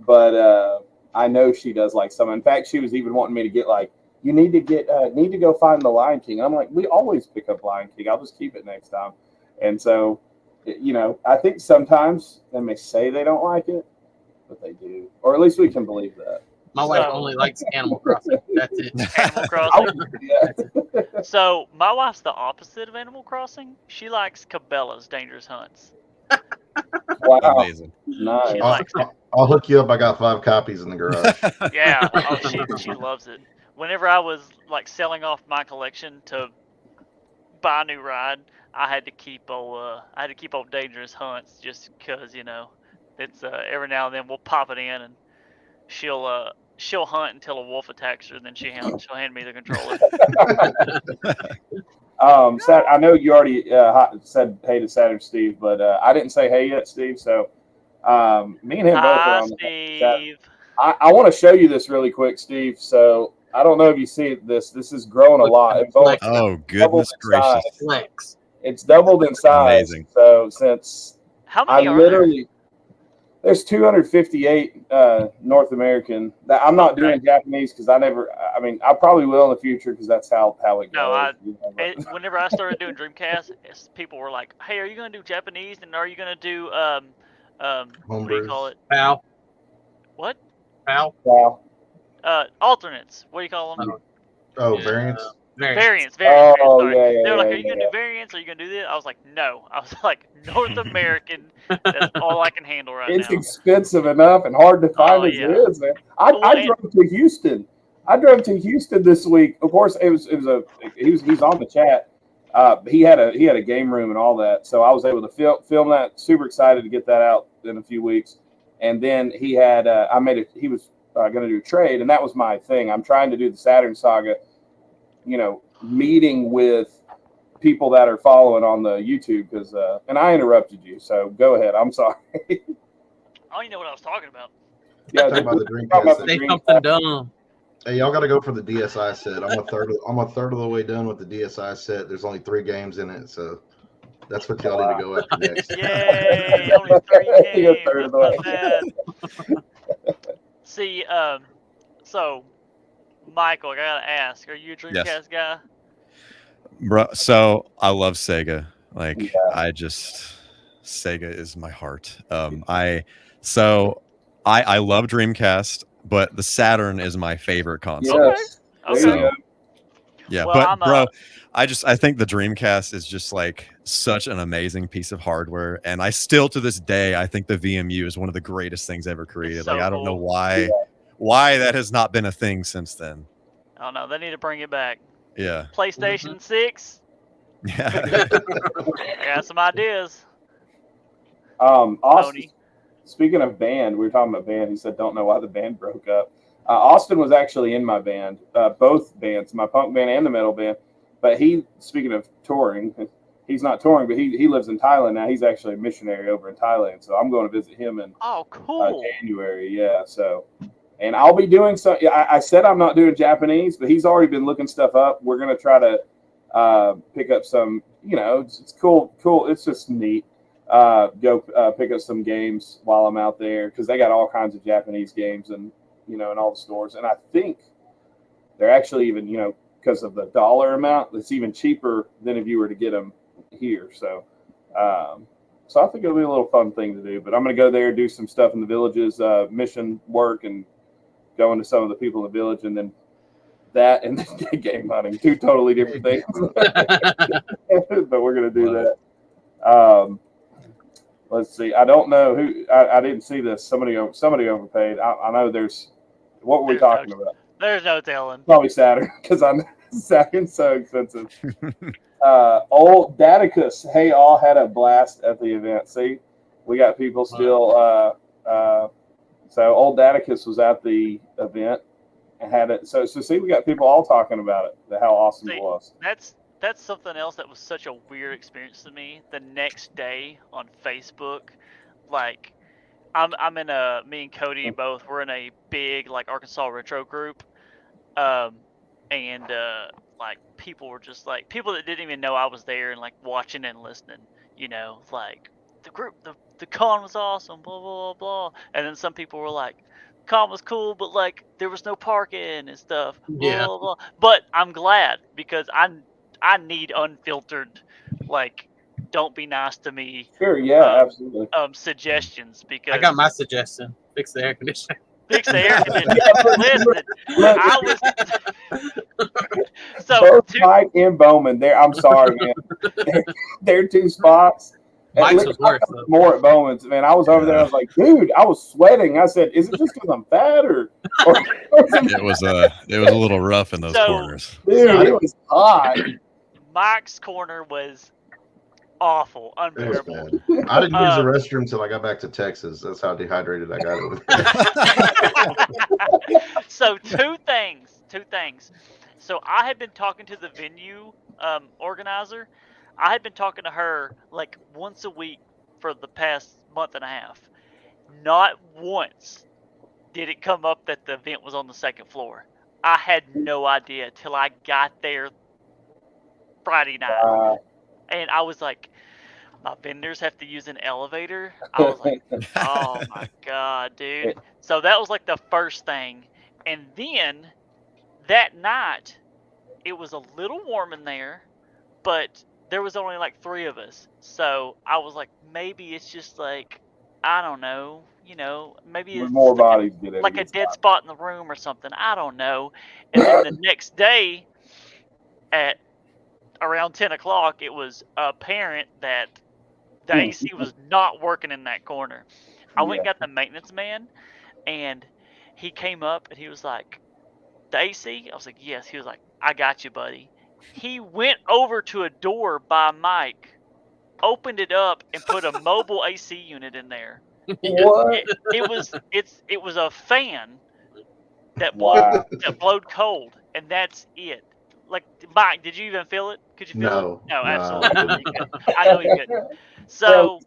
but I know she does like some. In fact, she was even wanting me to get like, you need to go find the Lion King. I'm like, we always pick up Lion King. I'll just keep it next time. And so, you know, I think sometimes they may say they don't like it, but they do, or at least we can believe that. My wife only likes Animal Crossing. That's it. Animal Crossing. So my wife's the opposite of Animal Crossing. She likes Cabela's Dangerous Hunts. Wow, amazing. Nice. She likes it. I'll hook you up. I got 5 copies in the garage. Yeah, she loves it. Whenever I was like selling off my collection to buy a new ride, I had to keep old Dangerous Hunts just because, you know, it's every now and then we'll pop it in and she'll hunt until a wolf attacks her, and then she'll hand me the controller. I know you already said hey to Saturn Steve, but I didn't say hey yet, Steve. So me and him both are on Steve. I want to show you this really quick, Steve. So I don't know if you see this. This is growing a lot. Oh, goodness gracious. It's doubled in size. Amazing. So since how many there's 258 North American. I'm not doing Japanese because I mean, I probably will in the future because that's how it goes. No, whenever I started doing Dreamcast, people were like, "Hey, are you going to do Japanese? And are you going to do what do you call it? PAL. What? PAL. Alternates. What do you call them? Variants. Variants. Oh, sorry. yeah, They were like, "Are you yeah. gonna do variants? Are you gonna do this?" I was like, "No." I was like, "North American. That's all I can handle right It's now." expensive enough and hard to find as it is, man. I drove to Houston. I drove to Houston this week. Of course, he's on the chat. He had a game room and all that, so I was able to film that. Super excited to get that out in a few weeks. And then he had he was going to do a trade, and that was my thing. I'm trying to do the Saturn Saga, you know, meeting with people that are following on the YouTube because and I interrupted you, so go ahead. I'm sorry. I don't even know what I was talking about. Yeah, about the Dreamcast. Say something dumb. Hey, y'all got to go for the DSi set. I'm a third of the way done with the DSi set. There's only 3 games in it, so that's what y'all need to go after next. Yay! Only 3 games. That's not bad. See, so Michael, I gotta ask: are you a Dreamcast guy? Bro, so I love Sega. Like Sega is my heart. I love Dreamcast, but the Saturn is my favorite console. Yes. Okay. So, yeah, Well, but I think the Dreamcast is just like such an amazing piece of hardware, and I still to this day I think the VMU is one of the greatest things ever created. So like I don't know cool. why that has not been a thing since then. I don't know. They need to bring it back. Yeah. PlayStation 6. Yeah. I got some ideas. Austin, Tony. speaking of band, we were talking about band. He said, "Don't know why the band broke up." Austin was actually in my band, both bands, my punk band and the metal band. But speaking of touring, he's not touring, but he lives in Thailand now. He's actually a missionary over in Thailand, so I'm going to visit him in cool. January. Yeah, so. And I'll be doing some. I said I'm not doing Japanese, but he's already been looking stuff up. We're gonna try to pick up some. You know, it's cool. It's just neat. Go pick up some games while I'm out there because they got all kinds of Japanese games and in all the stores. And I think they're actually even because of the dollar amount, it's even cheaper than if you were to get them here. So, so I think it'll be a little fun thing to do. But I'm gonna go there, do some stuff in the villages, mission work, and go into some of the people in the village, and then that and then game hunting, 2 totally different things. But we're gonna do that. Let's see. I don't know who. I didn't see this. Somebody overpaid. I know there's. What were we talking about? There's no telling. Probably Saturn because I Second, so expensive. Old Daticus, hey, all had a blast at the event. See, we got people still. So Old Daticus was at the event and had it. So see, we got people all talking about it. How awesome it was. That's something else that was such a weird experience to me. The next day on Facebook, like I'm in me and Cody both, we're in a big like Arkansas Retro group. And like people were just like people that didn't even know I was there and like watching and listening, like the con was awesome, blah blah blah blah. And then some people were like, con was cool, but like there was no parking and stuff, blah Yeah. blah blah. But I'm glad because I need unfiltered, like, don't be nice to me. Sure, yeah, absolutely. Suggestions because I got my suggestion. Fix the air conditioner. Fix the air conditioner. Listen, I was both Mike and Bowman. There, I'm sorry, man. They're two spots. Mike's was worse. More at Bowman's, man. I was over there. I was like, dude, I was sweating. I said, is it just because I'm fat or it was a little rough in those corners. Dude, it was hot. Mike's corner was awful, unbearable. I didn't use the restroom until I got back to Texas. That's how dehydrated I got it. So two things. So I had been talking to the venue organizer. I had been talking to her like once a week for the past month and a half. Not once did it come up that the event was on the second floor. I had no idea till I got there Friday night. And I was like, my vendors have to use an elevator. I was like, oh my God, dude. So that was like the first thing. And then that night, it was a little warm in there, but there was only like 3 of us. So I was like, maybe it's just like, I don't know, maybe it's more like bodies like a dead spot in the room or something. I don't know. And then the next day at around 10 o'clock, it was apparent that the AC was not working in that corner. I went and got the maintenance man, and he came up and he was like, the AC? I was like, yes. He was like, I got you, buddy. He went over to a door by Mike, opened it up, and put a mobile AC unit in there. What? It was a fan that blowed cold, and that's it. Like, Mike, did you even feel it? Could you feel it? No, absolutely. I know you couldn't. So,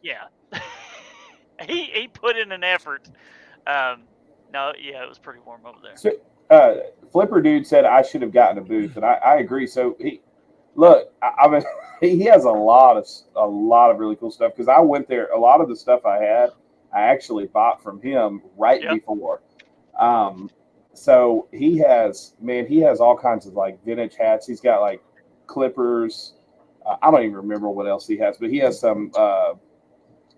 yeah, he put in an effort. No, yeah, it was pretty warm over there. So, Flipper dude said I should have gotten a booth, and I agree. So he has a lot of really cool stuff because I went there. A lot of the stuff I actually bought from him before. So he has all kinds of like vintage hats. He's got like clippers. I don't even remember what else he has, but he has some. I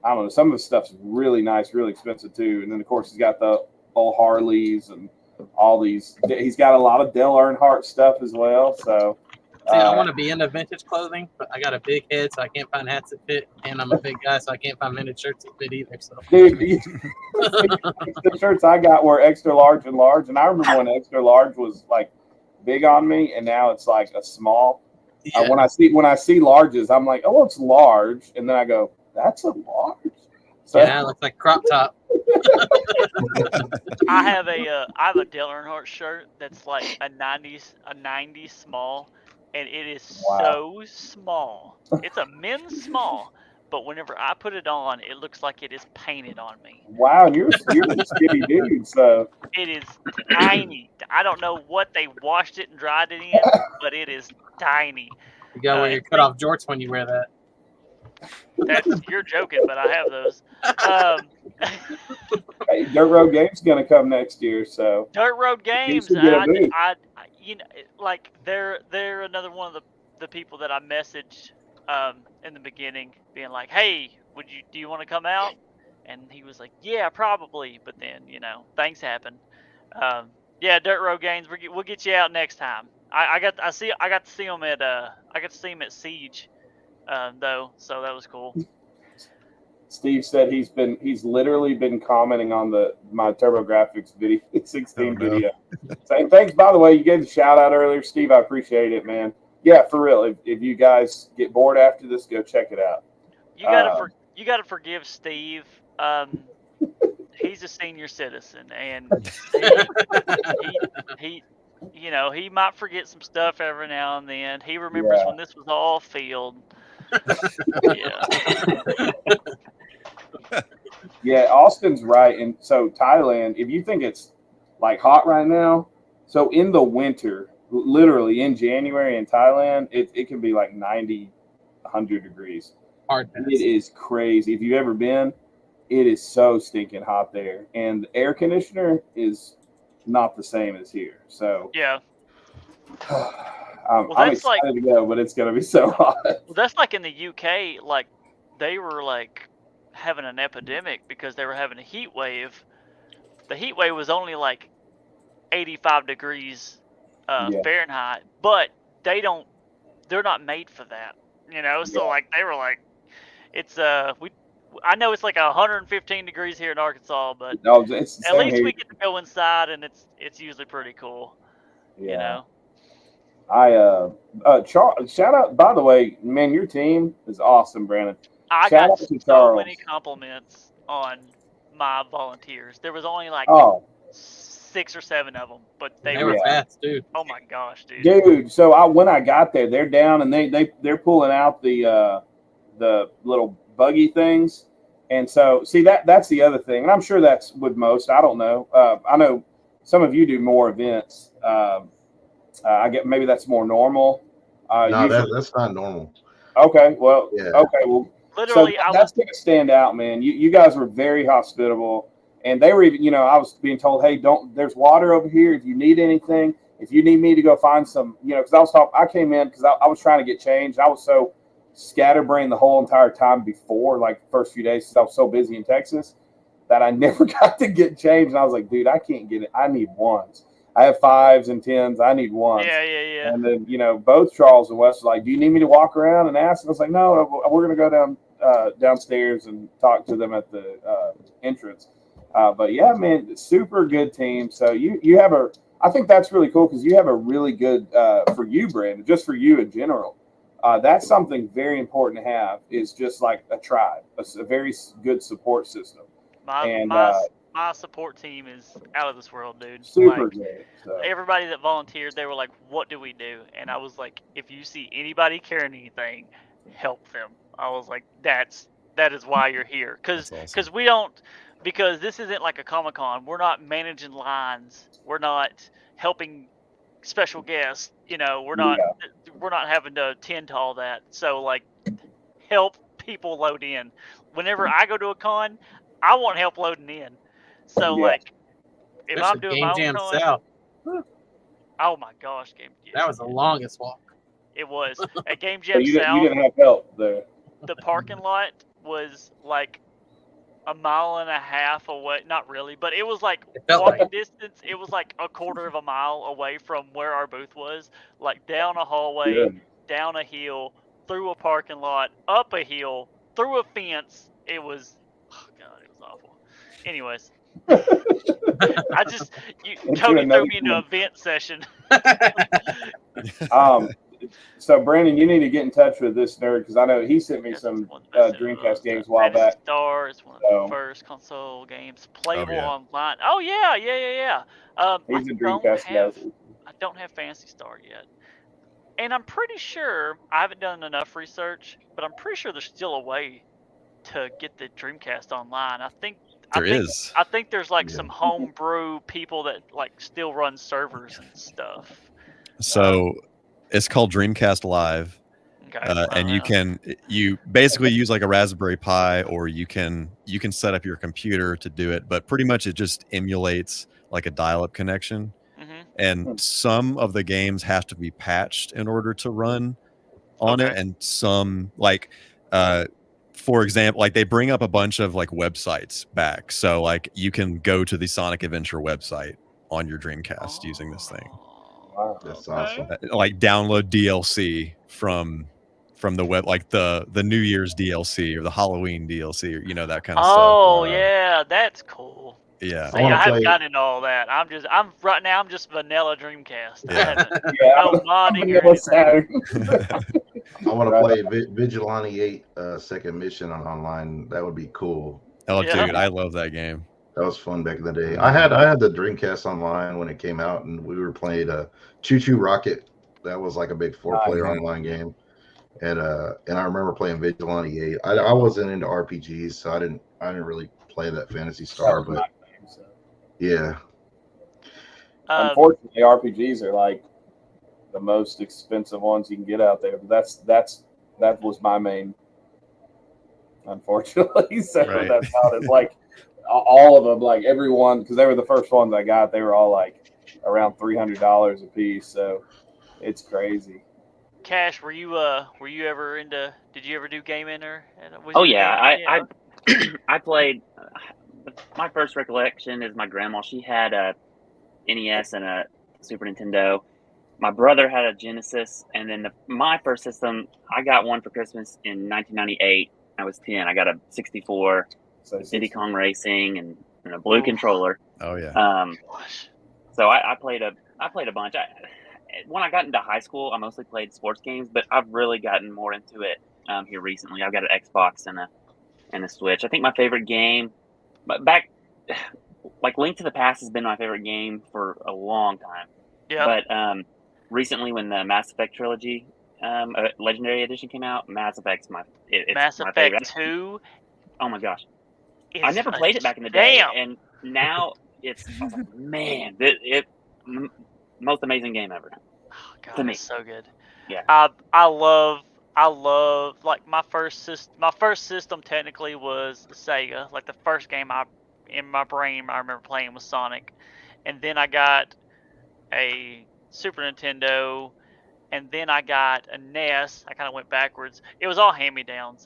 don't know. Some of the stuff's really nice, really expensive too. And then of course he's got the old Harleys and all these. He's got a lot of Dale Earnhardt stuff as well. So. See, I want to be into vintage clothing, but I got a big head, so I can't find hats that fit, and I'm a big guy, so I can't find vintage shirts that fit either. So, dude, the shirts I got were extra large and large, and I remember when extra large was like big on me, and now it's like a small. Yeah. When I see larges, I'm like, oh, it's large, and then I go, that's a large. So, yeah, it looks like crop top. I have a Dale Earnhardt shirt that's like a 90s small. And it is so small. It's a men's small, but whenever I put it on, it looks like it is painted on me. Wow, you're a skinny dude, so. It is tiny. I don't know what they washed it and dried it in, but it is tiny. You gotta wear your cutoff jorts when you wear that. You're joking, but I have those. Hey, Dirt Road Games gonna come next year, so. Dirt Road Games, like they're another one of the people that I messaged in the beginning, being like, hey, do you want to come out? And he was like, yeah, probably. But then things happen. Yeah, Dirt Road Games, we'll get you out next time. I got to see him at Siege though, so that was cool. Steve said he's literally been commenting on my TurboGrafx video 16 video. Same. Thanks, by the way. You gave the shout out earlier, Steve. I appreciate it, man. Yeah, for real. If you guys get bored after this, go check it out. You gotta forgive Steve. He's a senior citizen, and he he might forget some stuff every now and then. He remembers when this was all field. Yeah, Austin's right. And so Thailand, if you think it's like hot right now, so in the winter, literally in January in Thailand, it can be like 90, 100 degrees. It is crazy. If you've ever been, it is so stinking hot there. And the air conditioner is not the same as here. So yeah. I'm excited to go, but it's going to be so hot. Well, that's like in the UK, like they were like having an epidemic because they were having a heat wave. The heat wave was only like 85 degrees Fahrenheit, but they're not made for that, So like they were like, it's I know it's like 115 degrees here in Arkansas, but at least we get to go inside, and it's usually pretty cool. Yeah. Shout out, by the way, man, your team is awesome, Brandon. I Shout got out to so Charles. many compliments on my volunteers. There was only like 6 or 7 of them, but they were fast, dude. Oh my gosh, dude. Dude, so when I got there, they're down and they're pulling out the little buggy things. And so see that's the other thing. And I'm sure that's with most. I don't know. I know some of you do more events. I get maybe that's more normal. No, that's not normal. Okay, well, literally, so that's going to stand out, man. You guys were very hospitable, and they were even, I was being told, hey, there's water over here if you need anything. If you need me to go find some, because I came in because I was trying to get changed. I was so scatterbrained the whole entire time before, like the first few days, because I was so busy in Texas that I never got to get changed. And I was like, dude, I can't get it. I need ones. I have 5s and 10s. I need ones. Yeah. And then, both Charles and Wes were like, do you need me to walk around and ask? And I was like, no, we're going to go downstairs and talk to them at the entrance. But yeah, man, super good team. So you have I think that's really cool because you have a really good, for you, Brandon, just for you in general. That's something very important to have is just like a tribe, a very good support system. My support team is out of this world, dude. Super good. So. Everybody that volunteered, they were like, what do we do? And I was like, if you see anybody carrying anything, help them. I was like, that is why you're here. Because this isn't like a Comic-Con. We're not managing lines. We're not helping special guests. We're not having to attend to all that. So like, help people load in. Whenever I go to a con, I want help loading in. So like, if I'm doing my own con, South. Oh my gosh, Game Jam. That was the longest walk. It was at Game Jam you South. You didn't have help there. The parking lot was like 1.5 miles away. Not really, but it was like walking distance. It was like 1/4 mile away from where our booth was. Like down a hallway, down a hill, through a parking lot, up a hill, through a fence. It was, oh god, it was awful. Anyways. Tony threw me into a vent session. So Brandon, you need to get in touch with this nerd because I know he sent me some Dreamcast games a while back. Star is one of the first console games playable online. Oh yeah. He's a Dreamcast guy. I don't have Phantasy Star yet, and I'm pretty sure I haven't done enough research, but I'm pretty sure there's still a way to get the Dreamcast online. I think there's like some homebrew people that like still run servers and stuff. So it's called Dreamcast Live. Okay. And you basically use like a Raspberry Pi, or you can set up your computer to do it, but pretty much it just emulates like a dial-up connection. And some of the games have to be patched in order to run on it, and some like for example, like they bring up a bunch of like websites back. So like you can go to the Sonic Adventure website on your Dreamcast using this thing. Wow, that's awesome. Like download DLC from the web, like the New Year's DLC or the Halloween DLC, or that kind of stuff. Oh yeah, that's cool. Yeah. See, I haven't gotten into all that. I'm right now. I'm just vanilla Dreamcast. I Yeah. haven't Yeah, no modding or Vanilla anything. Saturn. I want to play Vigilante 8 second mission online. That would be cool. Oh, Yeah. dude, I love that game. That was fun back in the day. I had the Dreamcast online when it came out, and we were playing Choo Choo Rocket. That was like a big 4-player online game. And I remember playing Vigilante 8. I wasn't into RPGs, so I didn't really play that Phantasy Star, but yeah. Unfortunately, RPGs are like the most expensive ones you can get out there. But that was my main, unfortunately. So Right. that's how it's like all of them, like everyone, because they were the first ones I got. They were all like around $300 a piece. So it's crazy. Cash, were you ever into? Did you ever do gaming or? Oh yeah, I played. My first recollection is my grandma. She had a NES and a Super Nintendo. My brother had a Genesis, and then my first system, I got one for Christmas in 1998. I was 10. I got a 64 Diddy Kong Racing and a blue controller. Oh yeah. So I played a bunch. When I got into high school, I mostly played sports games, but I've really gotten more into it here recently. I've got an Xbox and a Switch. I think my favorite game, but like Link to the Past has been my favorite game for a long time. Yeah. But recently, when the Mass Effect trilogy Legendary Edition came out, Mass Effect's it's Mass my Effect favorite. 2. Oh my gosh, I never played it back in the day, and now it's man, most amazing game ever. Oh God, to me. it's so good. Yeah. I love like my first system technically was Sega. Like the first game in my brain I remember playing was Sonic, and then I got a Super Nintendo, and then I got a NES. I kind of went backwards. It was all hand-me-downs.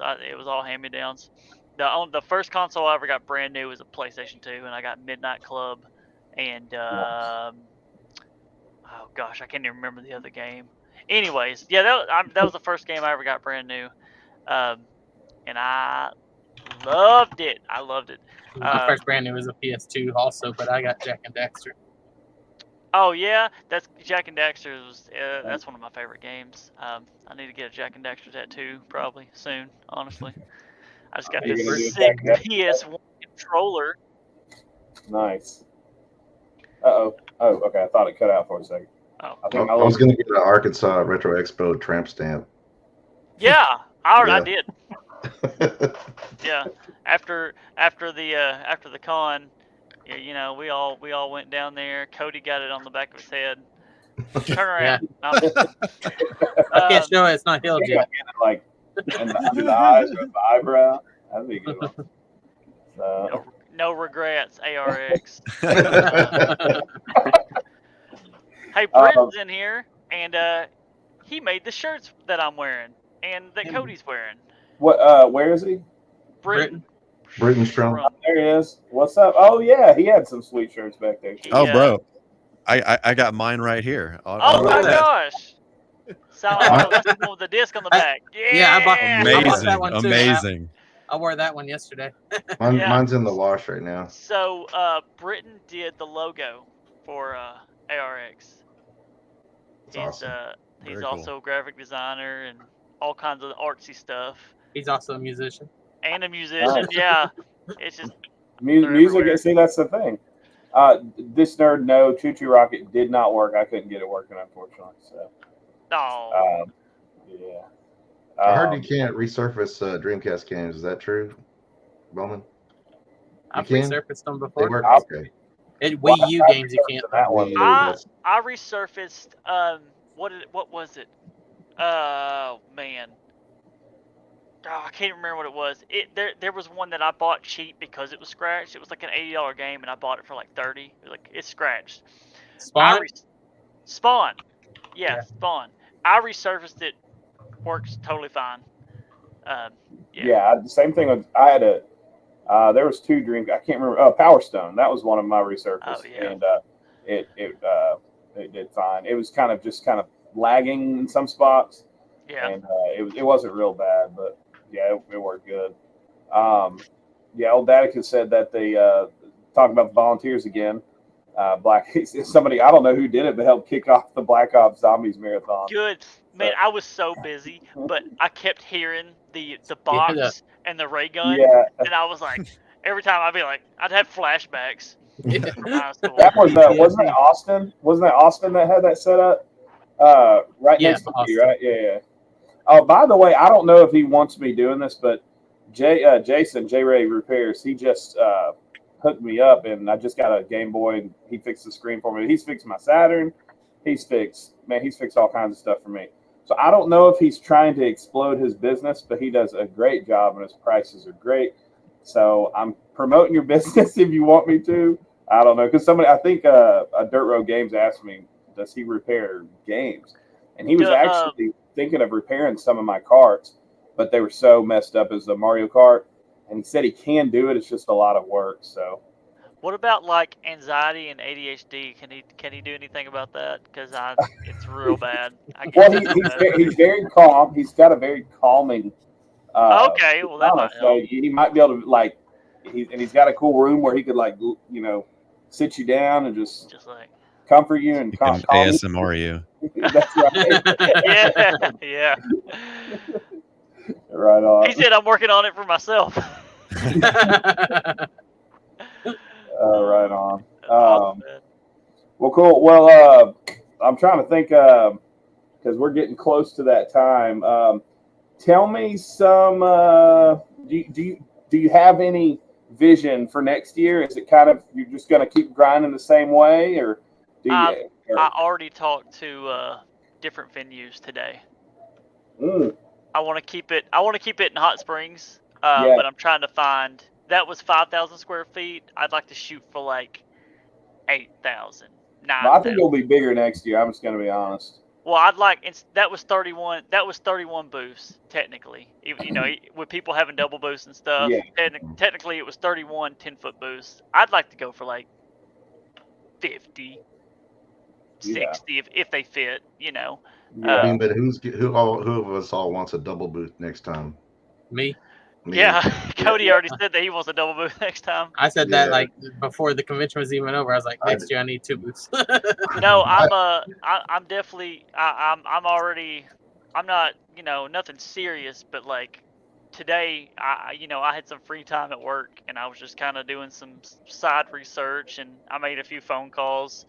The first console I ever got brand new was a PlayStation 2, and I got Midnight Club, and oh gosh, I can't even remember the other game. Anyways, yeah, that was the first game I ever got brand new, and I loved it. My first brand new was a PS2 also, but I got Jack and Daxter. Oh yeah, that's Jack and Daxter. That's one of my favorite games. I need to get a Jack and Daxter tattoo probably soon. Honestly, I just got this sick PS1 controller. Nice. Oh, okay. I thought it cut out for a second. Oh. I was going to get an Arkansas Retro Expo tramp stamp. Yeah, I did. Yeah, after the con, you know, we all went down there. Cody got it on the back of his head. Turn around. I can't show it. It's not healed yet. Like under the eyes or the eyebrow. That'd be a good one. So. No regrets, ARX. Hey, Britton's in here, and he made the shirts that I'm wearing and that Cody's wearing. What? Where is he? Britton. Britton Strong. There he is. What's up? Oh yeah, he had some sweet shirts back there. Oh, bro, I got mine right here. Oh my gosh! Sound like that's the one with the disc on the back. Yeah, I bought that one too. Amazing. I wore that one yesterday. Mine's in the wash right now. So Britton did the logo for ARX. He's also a graphic designer and all kinds of artsy stuff. He's also a musician. And a musician, yeah. It's just music. See, that's the thing. This nerd, no, Choo Choo Rocket did not work. I couldn't get it working, unfortunately. So. Oh. Yeah. I heard you can't resurface Dreamcast games. Is that true, Bowman? I've resurfaced them before. They work? Okay. Wii U games you can't. I resurfaced. What was it? Oh man. Oh, I can't remember what it was. There was one that I bought cheap because it was scratched. It was like an $80 game, and I bought it for like $30. It was like it's scratched. Spawn. Spawn. Yeah, Spawn. I resurfaced it. Works totally fine. Yeah, the same thing with I had a. There was two Dream. I can't remember. Power Stone. That was one of my resurfaced, and it did fine. It was kind of lagging in some spots. Yeah. And it wasn't real bad, but yeah, it worked good. Yeah, old Danica said that talking about the volunteers again. Somebody, I don't know who did it, but helped kick off the Black Ops Zombies Marathon. Good. Man, I was so busy, but I kept hearing the box and the ray gun, and I was like, every time I'd have flashbacks from high school. That was wasn't that Austin? Wasn't that Austin that had that set up? Right next to you, right? Yeah. Oh, by the way, I don't know if he wants me doing this, but Jason J Ray Repairs, he just hooked me up, and I just got a Game Boy, and he fixed the screen for me. He's fixed my Saturn. He's fixed all kinds of stuff for me. So I don't know if he's trying to explode his business, but he does a great job, and his prices are great. So I'm promoting your business if you want me to. I don't know, because I think a Dirt Road Games asked me, does he repair games? And he was actually thinking of repairing some of my carts, but they were so messed up as a Mario Kart. And he said he can do it. It's just a lot of work. So, what about like anxiety and ADHD? Can he do anything about that? Because it's real bad. He's very calm. He's got a very calming. Okay, well that might help. So he might be able to he's got a cool room where he could sit you down and just like comfort you and calm ASMR you. That's right. Yeah. Right on. He said I'm working on it for myself. Right on. Well, cool. Well, I'm trying to think because we're getting close to that time. Tell me some. Do you have any vision for next year? Is it kind of you're just going to keep grinding the same way, or do you? I already talked to different venues today. I want to keep it. I want to keep it in Hot Springs, but I'm trying to find. That was 5,000 square feet. I'd like to shoot for like 8,000. I think it'll be bigger next year. I'm just going to be honest. Well, that was 31. That was 31 booths technically. With people having double booths and stuff. Yeah. Technically, it was 31 10-foot booths. I'd like to go for like 50, 60 if they fit. I mean, but who of us all wants a double booth next time? Me. Yeah, Cody already said that he wants a double booth next time. I said that like before the convention was even over. I was like, next year I need 2 booths. No, I'm definitely I'm already I'm not nothing serious, but like today I had some free time at work and I was just kind of doing some side research and I made a few phone calls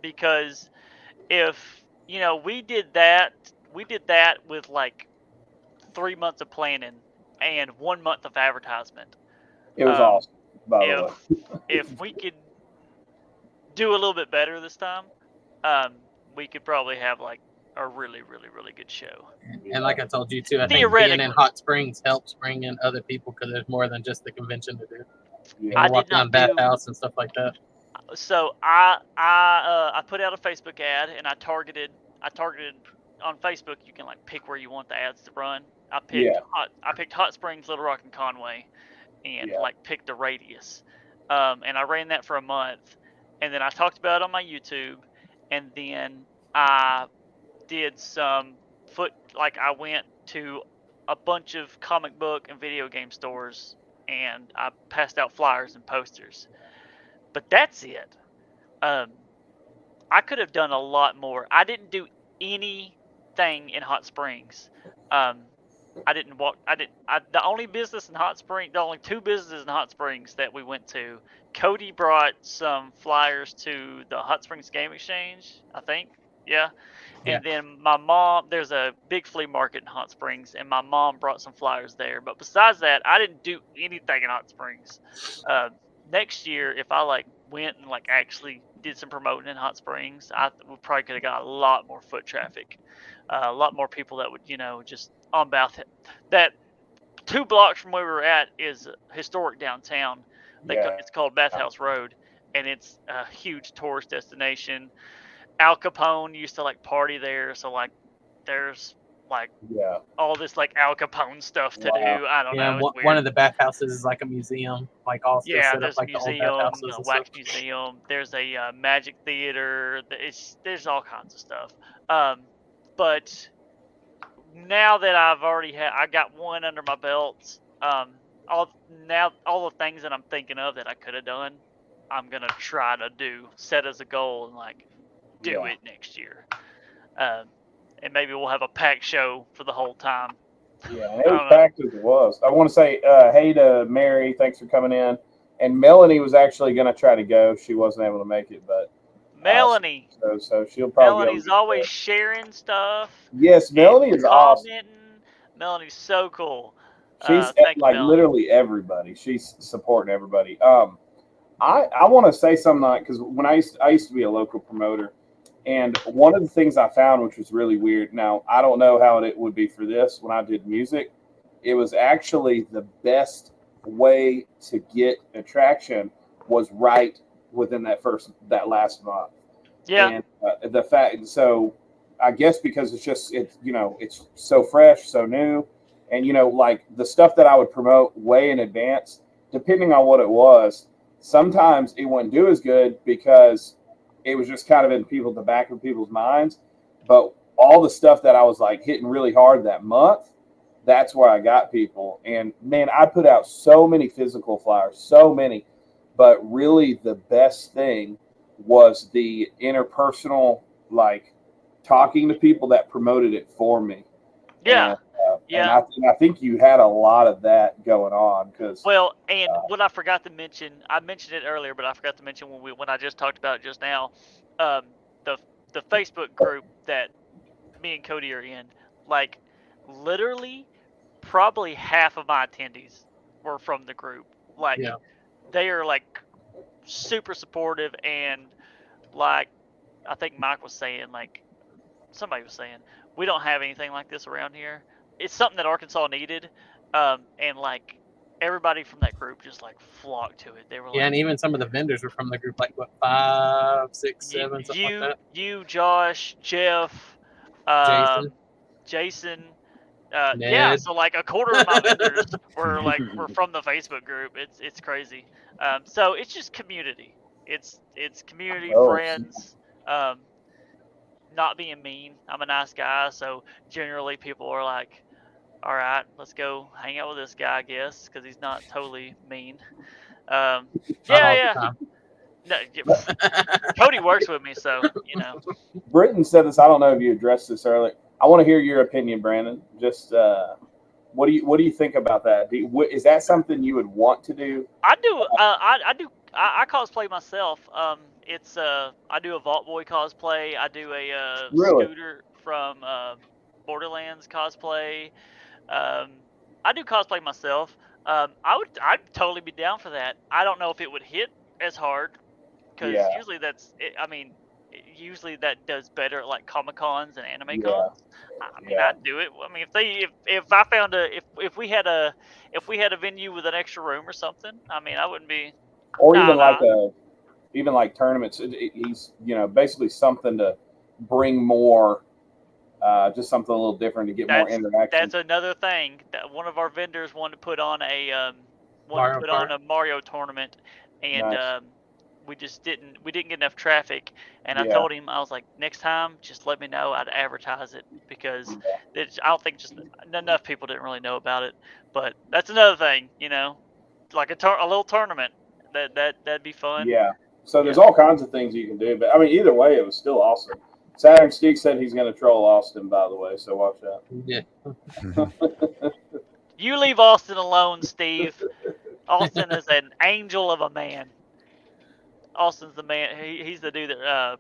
because if we did that with like 3 months of planning and 1 month of advertisement. It was awesome, by the way. If we could do a little bit better this time, we could probably have like a really, really, really good show. And like I told you too, I think being in Hot Springs helps bring in other people because there's more than just the convention to do. Yeah. I walk down Bathhouse and stuff like that. So I put out a Facebook ad and I targeted on Facebook. You can like pick where you want the ads to run. I picked Hot Springs, Little Rock, and Conway, and like picked a radius. And I ran that for a month, and then I talked about it on my YouTube, and then I did some I went to a bunch of comic book and video game stores, and I passed out flyers and posters. But that's it. I could have done a lot more. I didn't do anything in Hot Springs. The only business in Hot Springs, the only 2 businesses in Hot Springs that we went to, Cody brought some flyers to the Hot Springs Game Exchange, I think. Yeah. And then my mom, there's a big flea market in Hot Springs, and my mom brought some flyers there. But besides that, I didn't do anything in Hot Springs. Next year, if I went and actually did some promoting in Hot Springs, we probably could have got a lot more foot traffic, a lot more people that would just on that 2 blocks from where we were at is historic downtown. It's called Bathhouse Road, and it's a huge tourist destination. Al Capone used to party there, so there's all this Al Capone stuff to do. I don't know. One of the bathhouses is like a museum, also set there's up a museum, a wax museum. There's a magic theater. There's all kinds of stuff. But now that I got one under my belt, all the things that I'm thinking of that I could have done, I'm gonna try to set as a goal and like do it next year. And maybe we'll have a packed show for the whole time. Yeah, and it was packed as it was. I want to say hey to Mary, thanks for coming in. And Melanie was actually going to try to go. She wasn't able to make it, but Melanie. So she'll probably. Melonie's always sharing stuff. Yes, Melanie is awesome. Melonie's so cool. She's thank you, like Melanie. literally everybody. She's supporting everybody. I want to say something like, because when I used to be a local promoter, and one of the things I found, which was really weird. Now I don't know how it would be for this when I did music. It was actually the best way to get attraction was right within that last month. Yeah. And the fact, so I guess because it's so fresh, so new, and like the stuff that I would promote way in advance, depending on what it was, sometimes it wouldn't do as good because it was just kind of in the back of people's minds. But all the stuff that I was like hitting really hard that month, that's where I got people. And man, I put out so many physical flyers, so many, but really the best thing was the interpersonal, like talking to people that promoted it for me. Yeah. And I think you had a lot of that going on what I forgot to mention, I mentioned it earlier, but I forgot to mention when I just talked about it just now, the Facebook group that me and Cody are in, like literally probably half of my attendees were from the group. Like they are like super supportive, and like I think Mike was saying, like somebody was saying, we don't have anything like this around here. It's something that Arkansas needed, and like everybody from that group just like flocked to it. They were like, and even some of the vendors were from the group, like what 5, 6, 7, something like that. You, Josh, Jeff, Jason. Yeah, so like a quarter of my vendors were from the Facebook group. It's crazy. So it's just community. It's community, friends. Not being mean. I'm a nice guy, so generally people are like, all right, let's go hang out with this guy, I guess, because he's not totally mean. Yeah. No, Cody works with me, so Britton said this. I don't know if you addressed this earlier. I want to hear your opinion, Brandon. Just what do you think about that? Is that something you would want to do? I do. I cosplay myself. I do a Vault Boy cosplay. I do a Scooter from Borderlands cosplay. I do cosplay myself. I'd totally be down for that. I don't know if it would hit as hard because usually usually that does better at like Comic Cons and anime cons. I mean, I'd do it. I mean, if I found if we had a venue with an extra room or something, I mean, I wouldn't be. Or even like tournaments. He's basically something to bring more. Just something a little different to get more interaction. That's another thing. That one of our vendors wanted to put on a Mario tournament, and we didn't get enough traffic. And I told him, I was like, next time, just let me know. I'd advertise it because I don't think just enough people didn't really know about it. But that's another thing, like a little tournament. That'd be fun. Yeah. So there's all kinds of things you can do, but I mean, either way, it was still awesome. Saturn Steak said he's going to troll Austin, by the way, so watch out. Yeah. You leave Austin alone, Steve. Austin is an angel of a man. Austin's the man. He's the dude that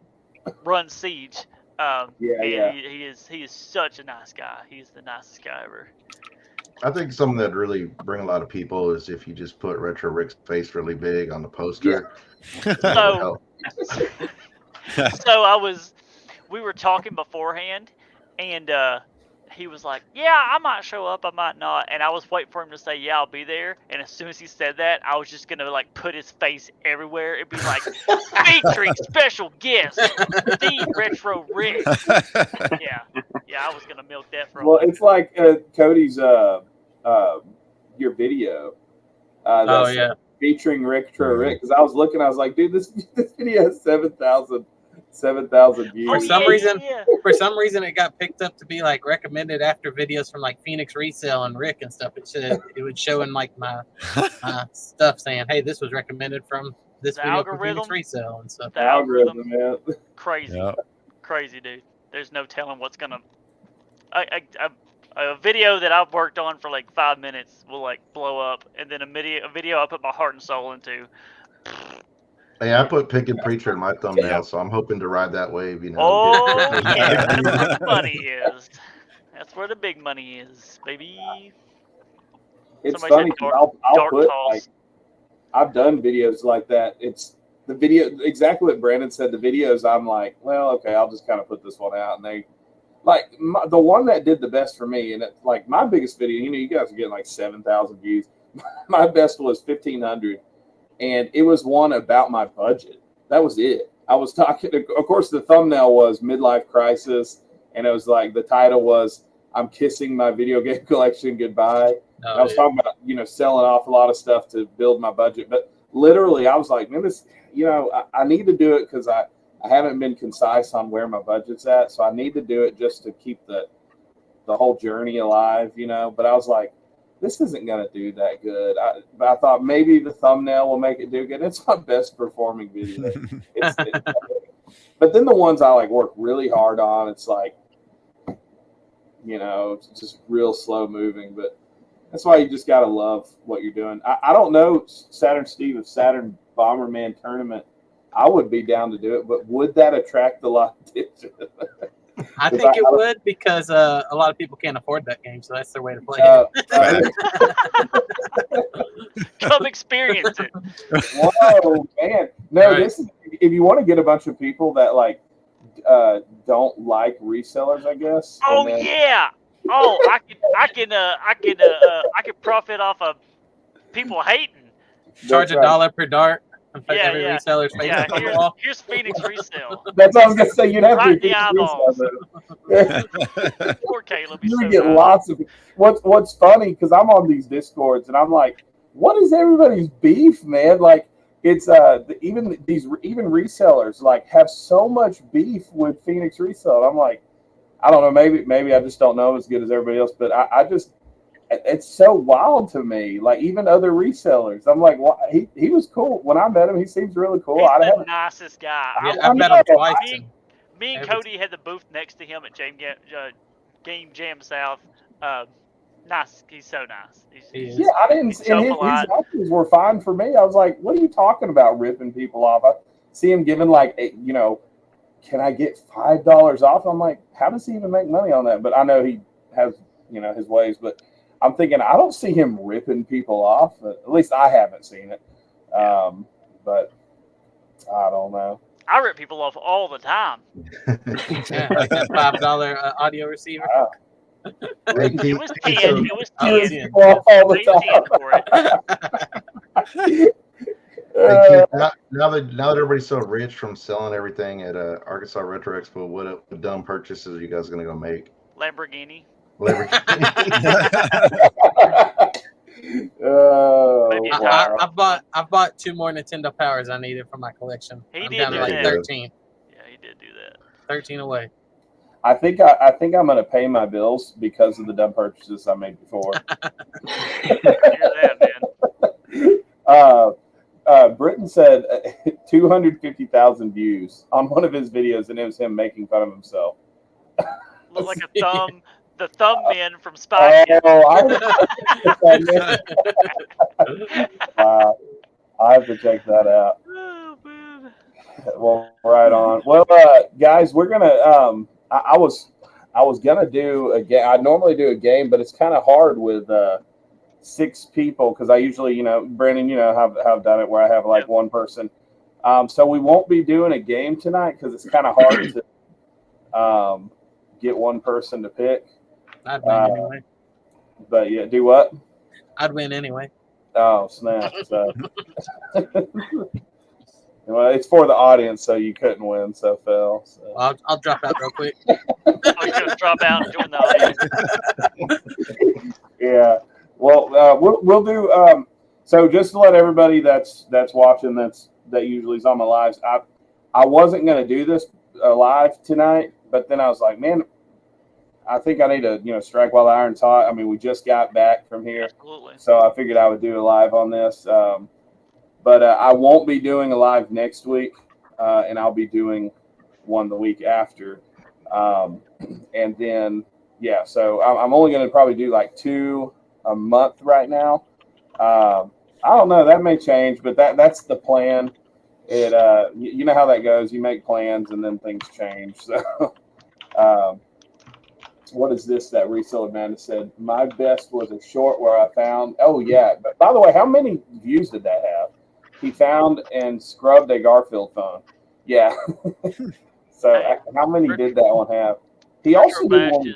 runs Siege. He is such a nice guy. He's the nicest guy ever. I think something that really bring a lot of people is if you just put Retro Rick's face really big on the poster. Yeah. We were talking beforehand, and he was like, yeah, I might show up, I might not. And I was waiting for him to say, yeah, I'll be there. And as soon as he said that, I was just going to like put his face everywhere. It'd be like, featuring special guest, the Retro Rick. Yeah, I was going to milk that for a Well, it's like Cody's your video. Featuring Retro Rick. Because I was looking, I was like, dude, this video has 7,000 7,000 views. For some reason, it got picked up to be like recommended after videos from like Phoenix Resale and Rick and stuff. It would show in like my stuff saying, "Hey, this was recommended from this video from Phoenix Resale and stuff." The algorithm, man. Crazy, Yep. crazy, dude. There's no telling what's gonna. A video that I've worked on for like 5 minutes will like blow up, and then a video I put my heart and soul into. Hey, I put Pick and Preacher in my thumbnail, so I'm hoping to ride that wave. You know. Oh yeah, that's where the money is. That's where the big money is, baby. It's Somebody funny. said I'll dark put toss. like I've done videos like that. It's the video exactly what Brandon said. The videos I'm like, well, okay, I'll just kind of put this one out, and they like the one that did the best for me, and it's like my biggest video. You know, you guys are getting like 7,000 views. My best was 1,500. And it was one about my budget. That was it. I was talking, of course, the thumbnail was Midlife Crisis. And it was like, the title was, I'm kissing my video game collection goodbye. I was talking about, selling off a lot of stuff to build my budget. But literally, I was like, man, this, I need to do it because I haven't been concise on where my budget's at. So I need to do it just to keep the whole journey alive, But I was like, this isn't going to do that good. But I thought maybe the thumbnail will make it do good. It's my best performing video. But then the ones I like work really hard on, it's like, it's just real slow moving. But that's why you just got to love what you're doing. I don't know, Saturn Steve, if Saturn Bomberman tournament, I would be down to do it. But would that attract a lot of attention? I think it would because a lot of people can't afford that game, so that's their way to play it. Come experience it. Whoa, man! No, this is if you want to get a bunch of people that like don't like resellers, I guess. Oh yeah! Oh, I can profit off of people hating. Charge $1 per dart. Every reseller's face on the wall. Here's Phoenix Resale. That's what I was gonna say. You'd have right to the eyeballs. Poor Caleb. You would get lots of. What's funny because I'm on these Discords and I'm like, what is everybody's beef, man? Like it's even resellers like have so much beef with Phoenix Resale. I'm like, I don't know. Maybe I just don't know as good as everybody else, but I just. It's so wild to me. Like even other resellers, I'm like, well, he was cool when I met him. He seems really cool. He's the nicest guy. I've met him twice. Me and Cody had the booth next to him at Game Jam South. Nice. He's so nice. I didn't. His answers were fine for me. I was like, what are you talking about ripping people off? I see him giving like, can I get $5 off? I'm like, how does he even make money on that? But I know he has, his ways, but. I'm thinking I don't see him ripping people off. At least I haven't seen it. But I don't know. I rip people off all the time. Like that $5 audio receiver. Wow. It was 10. It was 10. All the time. Now that everybody's so rich from selling everything at Arkansas Retro Expo, what dumb purchases are you guys going to go make? Lamborghini. I've bought 2 more Nintendo Powers I needed for my collection. I'm down to like 13. Yeah, he did do that. 13 away. I think I'm gonna pay my bills because of the dumb purchases I made before. Britton said 250,000 views on one of his videos, and it was him making fun of himself. Looked like a thumb. The thumb man from Spy Kids. Wow. I have to check that out. Oh, man. Well, right on. Well, guys, we're gonna. I was gonna do a game. I normally do a game, but it's kind of hard with 6 people because I usually, Brandon, have done it where I have like one person. So we won't be doing a game tonight because it's kind of hard to get one person to pick. I'd win anyway. But yeah, do what? I'd win anyway. Oh, snap. So. Well, it's for the audience, so you couldn't win, so Phil. So. I'll drop out real quick. Oh, you're going to drop out and join the audience? Yeah. Well, we'll do. So just to let everybody that's watching that usually is on my lives, I wasn't going to do this a live tonight, but then I was like, man, I think I need to, strike while the iron's hot. I mean, we just got back from here. Absolutely. So I figured I would do a live on this. But I won't be doing a live next week, and I'll be doing one the week after. And then, yeah, so I'm only going to probably do like 2 a month right now. I don't know. That may change, but that's the plan. It you know how that goes. You make plans and then things change. So what is this that Reseller Amanda said? My best was a short where I found. Oh yeah. But by the way, how many views did that have? He found and scrubbed a Garfield phone. Yeah. So how many did that one have? He also did one.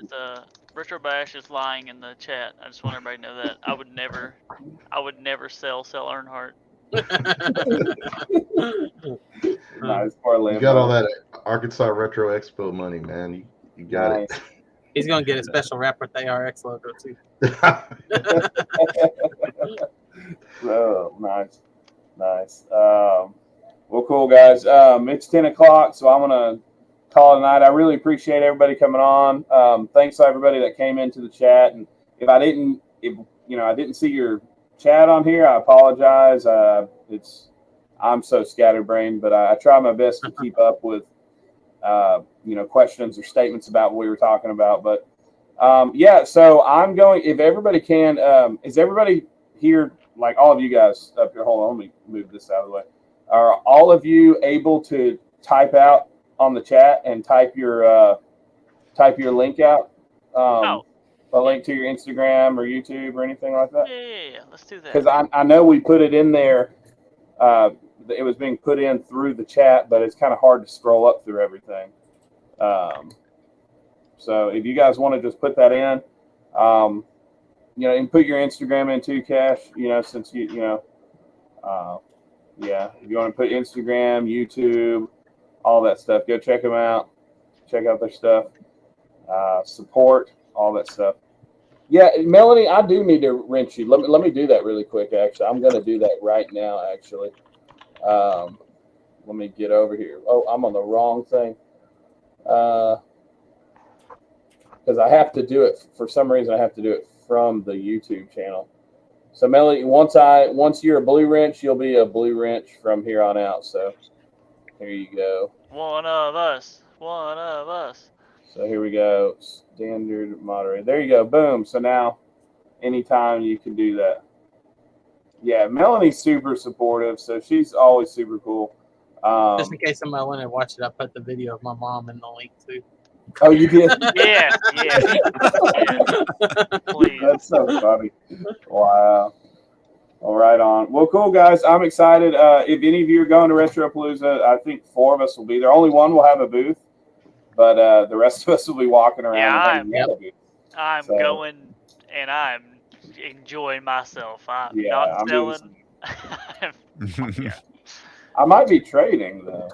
Retro Bash is lying in the chat. I just want everybody to know that I would never sell Earnhardt. Nice. Poor You got all that Arkansas Retro Expo money, man. You got it. He's gonna get a special wrap with the ARX logo too. Oh, nice. Well, cool guys. It's 10 o'clock, so I'm gonna call it a night. I really appreciate everybody coming on. Thanks to everybody that came into the chat. And if I didn't see your chat on here, I apologize. I'm so scatterbrained, but I try my best to keep up with questions or statements about what we were talking about. But yeah, so I'm going. If everybody can, is everybody here? Like all of you guys up here. Hold on, let me move this out of the way. Are all of you able to type out on the chat and type your link out? A link to your Instagram or YouTube or anything like that? Yeah, let's do that. Because I know we put it in there. It was being put in through the chat, but it's kind of hard to scroll up through everything. So if you guys want to just put that in, and put your Instagram in too, Cash, since if you want to put Instagram, YouTube, all that stuff, go check them out. Check out their stuff. Support, all that stuff. Yeah, Melanie, I do need to wrench you. Let me do that really quick, actually. I'm going to do that right now, actually. Let me get over here. Oh, I'm on the wrong thing. Because I have to do it, for some reason, I have to do it from the YouTube channel. So, Melanie, once you're a blue wrench, you'll be a blue wrench from here on out. So, here you go. One of us. So here we go. Standard moderator. There you go. Boom. So now, anytime you can do that. Yeah, Melanie's super supportive, so she's always super cool. Just in case somebody wanted to watch it, I put the video of my mom in the link too. Oh, you did? Yeah. Please. That's so funny. Wow. All right on. Well, cool, guys. I'm excited. If any of you are going to Retropalooza, I think 4 of us will be there. Only one will have a booth, but the rest of us will be walking around. Yeah, I'm going, and I'm enjoying myself. I'm not selling. I might be trading, though.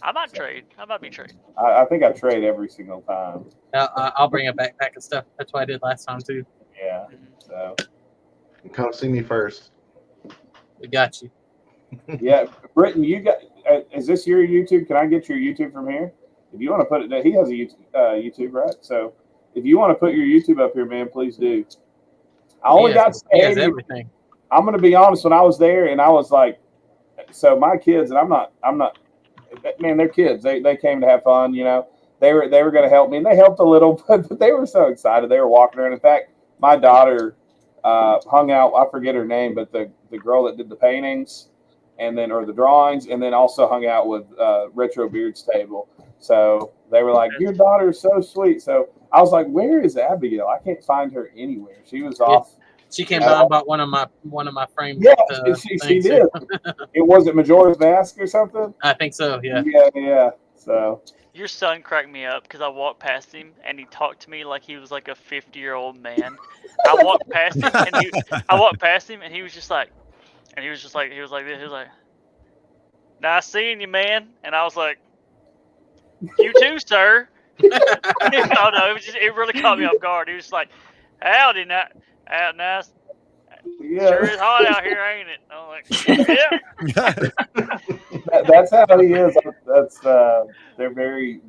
I might trade. I might be trading. I think I trade every single time. I'll bring a backpack and stuff. That's what I did last time, too. Yeah, so. Come see me first. We got you. Yeah, Britton, you got. Is this your YouTube? Can I get your YouTube from here? If you want to put it, he has a YouTube, right? So if you want to put your YouTube up here, man, please do. I only got everything. I'm going to be honest. When I was there, and I was like, so my kids, and I'm not. Man, they're kids. They came to have fun. They were going to help me, and they helped a little, but they were so excited. They were walking around. In fact, my daughter hung out. I forget her name, but the girl that did the paintings, or the drawings, and then also hung out with Retro Beard's table. So they were like, "Your daughter is so sweet." So I was like, "Where is Abigail? I can't find her anywhere. She was off." She came by and bought one of my frames. Yeah, she did. It was Majora's Mask or something. I think so. Yeah. Yeah. So. Your son cracked me up because I walked past him and he talked to me like he was like a 50-year-old man. I walked past him and he was just like, he was like this. He was like, "Nice seeing you, man." And I was like, "You too, sir." Oh no, it really caught me off guard. He was like, "Howdy, nice. Yeah. Sure is hot out here, ain't it?" I'm like, "Yeah." That's how he is. that's they're very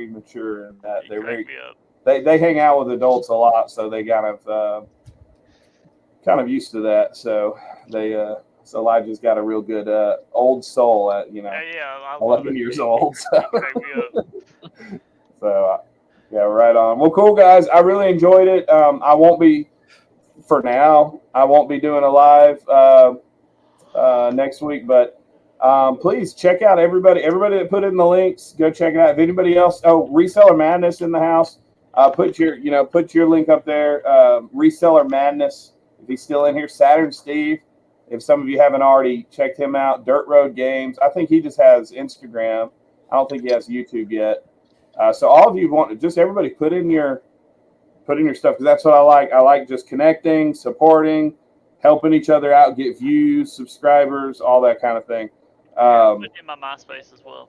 mature in that. They're very me up. they hang out with adults a lot, so they kind of used to that. So they so Elijah's got a real good old soul at I 11 years old. So, Crack me up. so yeah, right on. Well, cool guys. I really enjoyed it. I won't be for now. I won't be doing a live next week, but please check out everybody that put in the links. Go check it out. If anybody else, Reseller Madness in the house. Put your link up there. Reseller Madness. If he's still in here, Saturn Steve. If some of you haven't already checked him out, Dirt Road Games. I think he just has Instagram. I don't think he has YouTube yet. So all of you everybody put in your stuff, because that's what I like. I like just connecting, supporting, helping each other out, get views, subscribers, all that kind of thing. Put in my MySpace as well.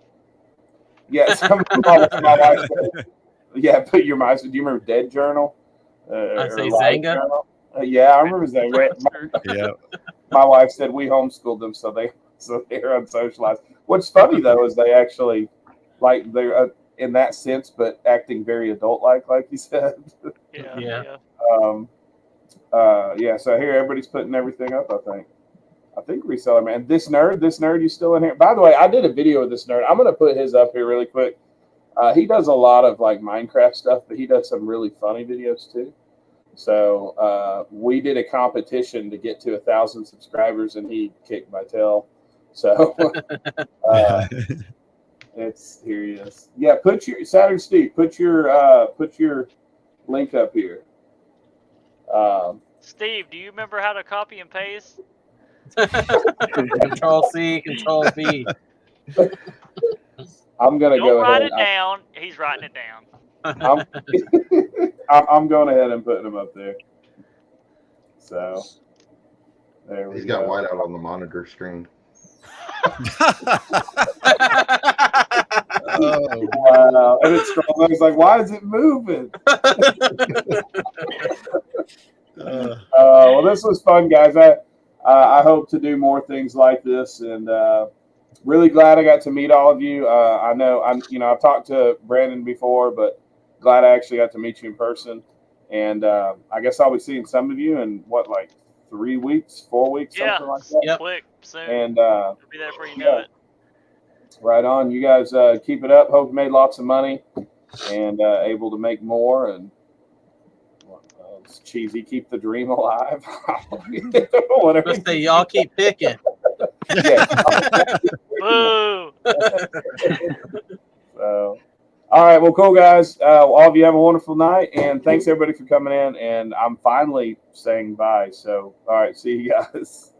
Yeah, my wife said, yeah, put your MySpace. Do you remember Dead Journal? I say Zanga. Yeah, I remember Zanga. Yeah. My wife said we homeschooled them, so they're unsocialized. What's funny though is they actually they're in that sense, but acting very adult-like you said. Yeah. So here everybody's putting everything up. I think Reseller Man. This nerd, you still in here? By the way, I did a video with this nerd. I'm gonna put his up here really quick. He does a lot of Minecraft stuff, but he does some really funny videos too. So we did a competition to get to 1,000 subscribers, and he kicked my tail. So here he is. Yeah, put your Saturn Steve. Put your link up here. Steve, do you remember how to copy and paste? Control C, Control V. I'm gonna Don't go write ahead. it down. He's writing it down. I'm going ahead and putting them up there. So there we go. He's got whiteout on the monitor screen. Wow. And it's scrolling. He's like, why is it moving? Well, this was fun, guys. I hope to do more things like this, and really glad I got to meet all of you. I know I've talked to Brandon before, but glad I actually got to meet you in person. And I guess I'll be seeing some of you in 3 weeks, 4 weeks, something like that. Yeah, quick, soon. And I'll be there before you know it. Right on. You guys keep it up. Hope you made lots of money and able to make more. And it's cheesy. Keep the dream alive. Whatever. Just say y'all keep picking. Boo! So, all right. Well, cool, guys. All of you have a wonderful night. And thanks, everybody, for coming in. And I'm finally saying bye. So, all right. See you guys.